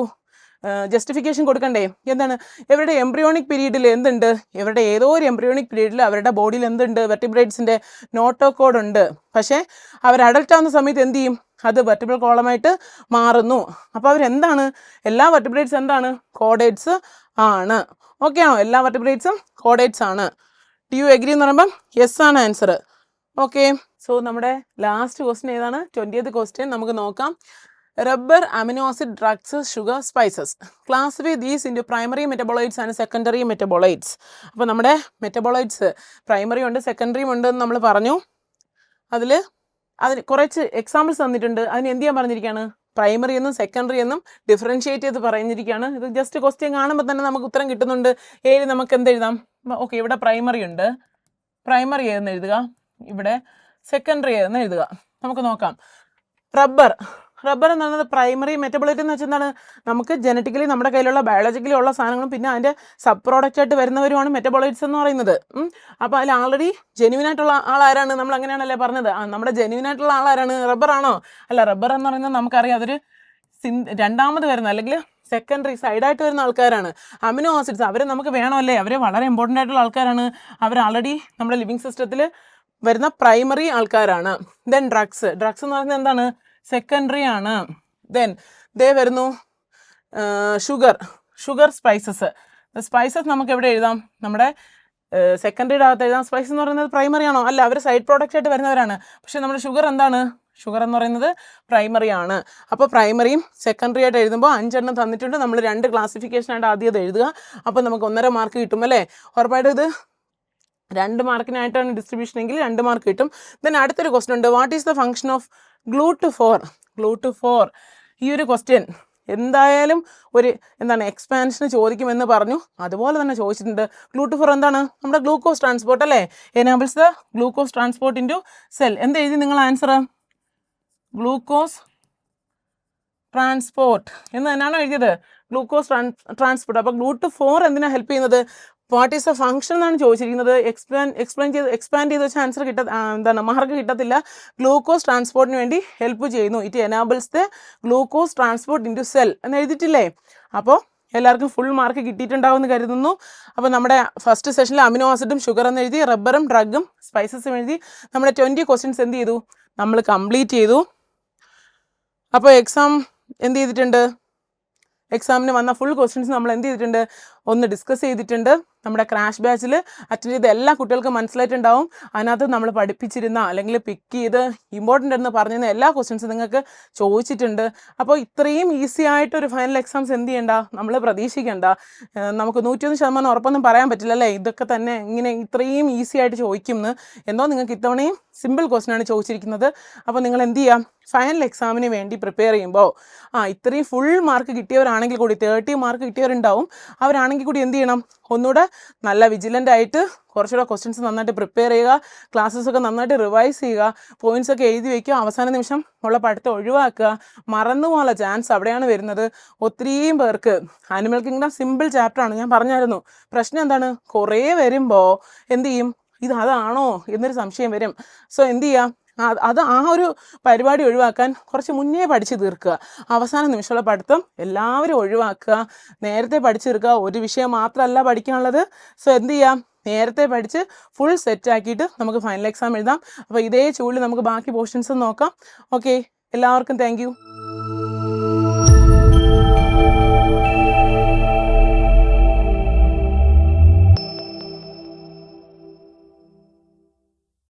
[SPEAKER 1] ജസ്റ്റിഫിക്കേഷൻ കൊടുക്കണ്ടേ? എന്താണ്? ഇവരുടെ എംബ്രിയോണിക് പീരീഡിൽ എന്തുണ്ട്? ഇവരുടെ ഏതോ ഒരു എംബ്രിയോണിക് പീരീഡിൽ അവരുടെ ബോഡിയിൽ എന്തുണ്ട്? വെർട്ടിബ്രേറ്റ്സിൻ്റെ നോട്ടോകോഡ് ഉണ്ട്. പക്ഷേ അവർ അഡൽട്ട് ആവുന്ന സമയത്ത് എന്ത് ചെയ്യും? അത് വെർട്ടിബ്രൽ കോളമായിട്ട് മാറുന്നു. അപ്പോൾ അവരെന്താണ്? എല്ലാ വെർട്ടിബ്രേറ്റ്സ് എന്താണ്? കോഡേറ്റ്സ് ആണ്. ഓക്കെ ആണോ? എല്ലാ വെർട്ടിബ്രേറ്റ്സും കോഡേറ്റ്സ് ആണ്. ഡു യു എഗ്രി എന്ന് പറയുമ്പം യെസ് ആണ് ആൻസർ. ഓക്കെ, സോ നമ്മുടെ ലാസ്റ്റ് ക്വസ്റ്റ്യൻ ഏതാണ്? 20th ക്വസ്റ്റ്യൻ നമുക്ക് നോക്കാം. Rubber, amino acid, drugs, sugar, spices. Classify these into primary metabolites and secondary metabolites. അപ്പോൾ നമ്മുടെ മെറ്റബോളൈറ്റ്സ് പ്രൈമറി ഉണ്ട്, സെക്കൻഡറിയും ഉണ്ട് എന്ന് നമ്മൾ പറഞ്ഞു. അതിന് കുറച്ച് എക്സാമ്പിൾസ് തന്നിട്ടുണ്ട്. അതിന് എന്ത് ചെയ്യാൻ പറഞ്ഞിരിക്കുകയാണ്? പ്രൈമറി എന്നും സെക്കൻഡറി എന്നും ഡിഫറൻഷിയേറ്റ് ചെയ്ത് പറഞ്ഞിരിക്കുകയാണ്. ഇത് ജസ്റ്റ് ക്വസ്റ്റ്യൻ കാണുമ്പോൾ തന്നെ നമുക്ക് ഉത്തരം കിട്ടുന്നുണ്ട്. ഏത് നമുക്ക് എന്ത് എഴുതാം? ഓക്കെ, ഇവിടെ പ്രൈമറി ഉണ്ട്, പ്രൈമറി ഏതെന്ന് എഴുതുക. ഇവിടെ സെക്കൻഡറി ഏതെന്ന് എഴുതുക. നമുക്ക് നോക്കാം. റബ്ബർ എന്ന് പറയുന്നത് പ്രൈമറി മെറ്റബോളൈറ്റ് എന്ന് വെച്ചാൽ എന്താണ്? നമുക്ക് ജനറ്റിക്കലി നമ്മുടെ കയ്യിലുള്ള ബയോളജിക്കലി ഉള്ള സാധനങ്ങളും പിന്നെ അതിൻ്റെ സബ് പ്രോഡക്റ്റ് ആയിട്ട് വരുന്നവരുമാണ് മെറ്റബോളൈറ്റ്സ് എന്ന് പറയുന്നത്. അപ്പോൾ അതിൽ ആൾറെഡി ജെന്യൂൻ ആയിട്ടുള്ള ആളാരാണ്? നമ്മൾ അങ്ങനെയാണല്ലേ പറഞ്ഞത്. നമ്മുടെ ജെന്യൂൻ ആയിട്ടുള്ള ആളാരാണ്? റബ്ബർ ആണോ? അല്ല, റബ്ബർ എന്ന് പറയുന്നത് നമുക്കറിയാം അതൊരു രണ്ടാമത് വരുന്ന അല്ലെങ്കിൽ സെക്കൻഡറി സൈഡായിട്ട് വരുന്ന ആൾക്കാരാണ്. അമിനോ ആസിഡ്സ് അവർ നമുക്ക് വേണമല്ലേ? അവർ വളരെ ഇമ്പോർട്ടൻ്റ് ആയിട്ടുള്ള ആൾക്കാരാണ്. അവർ ആൾറെഡി നമ്മുടെ ലിവിങ് സിസ്റ്റത്തിൽ വരുന്ന പ്രൈമറി ആൾക്കാരാണ്. ദെൻ ഡ്രഗ്സ് എന്ന് പറയുന്നത് എന്താണ്? സെക്കൻഡറി ആണ്. ദെൻ വരുന്നു ഷുഗർ, സ്പൈസസ് നമുക്ക് എവിടെ എഴുതാം? നമ്മുടെ സെക്കൻഡറിയുടെ അകത്ത് എഴുതാം. സ്പൈസസ് എന്ന് പറയുന്നത് പ്രൈമറി ആണോ? അല്ല, അവർ സൈഡ് പ്രോഡക്റ്റ് ആയിട്ട് വരുന്നവരാണ്. പക്ഷേ നമ്മുടെ ഷുഗർ എന്താണ്? ഷുഗർ എന്ന് പറയുന്നത് പ്രൈമറി ആണ്. അപ്പോൾ പ്രൈമറിയും സെക്കൻഡറി ആയിട്ട് എഴുതുമ്പോൾ 5 എണ്ണം തന്നിട്ടുണ്ട്. നമ്മൾ 2 ക്ലാസിഫിക്കേഷനായിട്ട് ആദ്യം അത് എഴുതുക. അപ്പോൾ നമുക്ക് 1.5 മാർക്ക് കിട്ടും അല്ലേ? ഉറപ്പായിട്ടും ഇത് 2 മാർക്കിനായിട്ടാണ് ഡിസ്ട്രിബ്യൂഷൻ എങ്കിൽ 2 മാർക്ക് കിട്ടും. ദെൻ അടുത്തൊരു ക്വസ്റ്റ്യൻ ഉണ്ട്, what is the function of GLUT4? ഈ ഒരു ക്വസ്റ്റ്യൻ എന്തായാലും ഒരു എക്സ്പാൻഷന് ചോദിക്കുമെന്ന് പറഞ്ഞു. അതുപോലെ തന്നെ ചോദിച്ചിട്ടുണ്ട്. GLUT4 എന്താണ്? നമ്മുടെ ഗ്ലൂക്കോസ് ട്രാൻസ്പോർട്ട് അല്ലേ? Enables the glucose transport into cell. എന്ത് എഴുതി നിങ്ങൾ ആൻസർ? ഗ്ലൂക്കോസ് ട്രാൻസ്പോർട്ട് എന്ന് തന്നെയാണോ എഴുതിയത്? Glucose transport. അപ്പോൾ GLUT4 എന്തിനാണ് ഹെൽപ്പ് ചെയ്യുന്നത്? വാട്ട് ഈസ് എ ഫംഗ്ഷൻ എന്നാണ് ചോദിച്ചിരിക്കുന്നത്. എക്സ്പാൻഡ് ചെയ്ത് വെച്ചാൽ ആൻസർ മാർക്ക് കിട്ടത്തില്ല. ഗ്ലൂക്കോസ് ട്രാൻസ്പോർട്ടിന് വേണ്ടി ഹെൽപ്പ് ചെയ്യുന്നു. It enables the glucose transport into cell എന്ന് എഴുതിയിട്ടില്ലേ? അപ്പോൾ എല്ലാവർക്കും ഫുൾ മാർക്ക് കിട്ടിയിട്ടുണ്ടാവുമെന്ന് കരുതുന്നു. അപ്പോൾ നമ്മുടെ ഫസ്റ്റ് സെഷനിൽ അമിനോ ആസിഡും ഷുഗർ എന്ന് എഴുതി, റബ്ബറും ഡ്രഗും സ്പൈസസും എഴുതി. നമ്മുടെ 20 ക്വസ്റ്റ്യൻസ് എന്ത് ചെയ്തു? നമ്മൾ കംപ്ലീറ്റ് ചെയ്തു. അപ്പോൾ എക്സാം എന്ത് ചെയ്തിട്ടുണ്ട്? എക്സാമിന് വന്ന ഫുൾ ക്വസ്റ്റ്യൻസ് നമ്മൾ എന്ത് ചെയ്തിട്ടുണ്ട്? ഒന്ന് ഡിസ്കസ് ചെയ്തിട്ടുണ്ട്. നമ്മുടെ ക്രാഷ് ബാച്ചിൽ അറ്റൻഡ് ചെയ്ത എല്ലാ കുട്ടികൾക്കും മനസ്സിലായിട്ടുണ്ടാവും. അതിനകത്ത് നമ്മൾ പഠിപ്പിച്ചിരുന്ന അല്ലെങ്കിൽ പിക്ക് ചെയ്ത് ഇമ്പോർട്ടൻ്റ് എന്ന് പറഞ്ഞിരുന്ന എല്ലാ ക്വസ്റ്റ്യൻസും നിങ്ങൾക്ക് ചോദിച്ചിട്ടുണ്ട്. അപ്പോൾ ഇത്രയും ഈസി ആയിട്ടൊരു ഫൈനൽ എക്സാംസ് എന്ത് ചെയ്യണ്ട? നമ്മൾ പ്രതീക്ഷിക്കേണ്ട. നമുക്ക് 101% ഉറപ്പൊന്നും പറയാൻ പറ്റില്ല അല്ലേ? ഇതൊക്കെ തന്നെ ഇങ്ങനെ ഇത്രയും ഈസി ആയിട്ട് ചോദിക്കുമെന്ന്. എന്തോ നിങ്ങൾക്ക് ഇത്തവണയും സിമ്പിൾ ക്വസ്റ്റ്യൻ ആണ് ചോദിച്ചിരിക്കുന്നത്. അപ്പോൾ നിങ്ങൾ എന്ത് ചെയ്യാം? ഫൈനൽ എക്സാമിന് വേണ്ടി പ്രിപ്പയർ ചെയ്യുമ്പോൾ ഇത്രയും ഫുൾ മാർക്ക് കിട്ടിയവരാണെങ്കിൽ കൂടി 30 മാർക്ക് കിട്ടിയവരുണ്ടാവും. അവരാണെങ്കിൽ കൂടി എന്ത് ചെയ്യണം? ഒന്നുകൂടെ നല്ല വിജിലൻ്റ് ആയിട്ട് കുറച്ചുകൂടെ ക്വസ്റ്റ്യൻസ് നന്നായിട്ട് പ്രിപ്പയർ ചെയ്യുക. ക്ലാസ്സസൊക്കെ നന്നായിട്ട് റിവൈസ് ചെയ്യുക. പോയിൻറ്റ്സ് ഒക്കെ എഴുതി വയ്ക്കുക. അവസാന നിമിഷം ഉള്ള പഠിത്തം ഒഴിവാക്കുക. മറന്നു പോകാനുള്ള ചാൻസ് അവിടെയാണ് വരുന്നത്. ഒത്തിരിയും പേർക്ക് ആനിമൽ കിങ്ഡം സിമ്പിൾ ചാപ്റ്ററാണ്, ഞാൻ പറഞ്ഞായിരുന്നു. പ്രശ്നം എന്താണ്? കുറേ വരുമ്പോൾ എന്ത് ചെയ്യും? അതാണോ എന്നൊരു സംശയം വരും. സോ എന്ത് ചെയ്യുക? ആ ഒരു പരിപാടി ഒഴിവാക്കാൻ കുറച്ച് മുന്നേ പഠിച്ച് തീർക്കുക. അവസാന നിമിഷമുള്ള പഠിത്തം എല്ലാവരും ഒഴിവാക്കുക. നേരത്തെ പഠിച്ചു തീർക്കുക. ഒരു വിഷയം മാത്രമല്ല പഠിക്കാനുള്ളത്. സോ എന്ത് ചെയ്യാം? നേരത്തെ പഠിച്ച് ഫുൾ സെറ്റാക്കിയിട്ട് നമുക്ക് ഫൈനൽ എക്സാം എഴുതാം. അപ്പോൾ ഇതേ ചൂടിൽ നമുക്ക് ബാക്കി പോർഷൻസ് നോക്കാം. ഓക്കെ, എല്ലാവർക്കും താങ്ക് യു.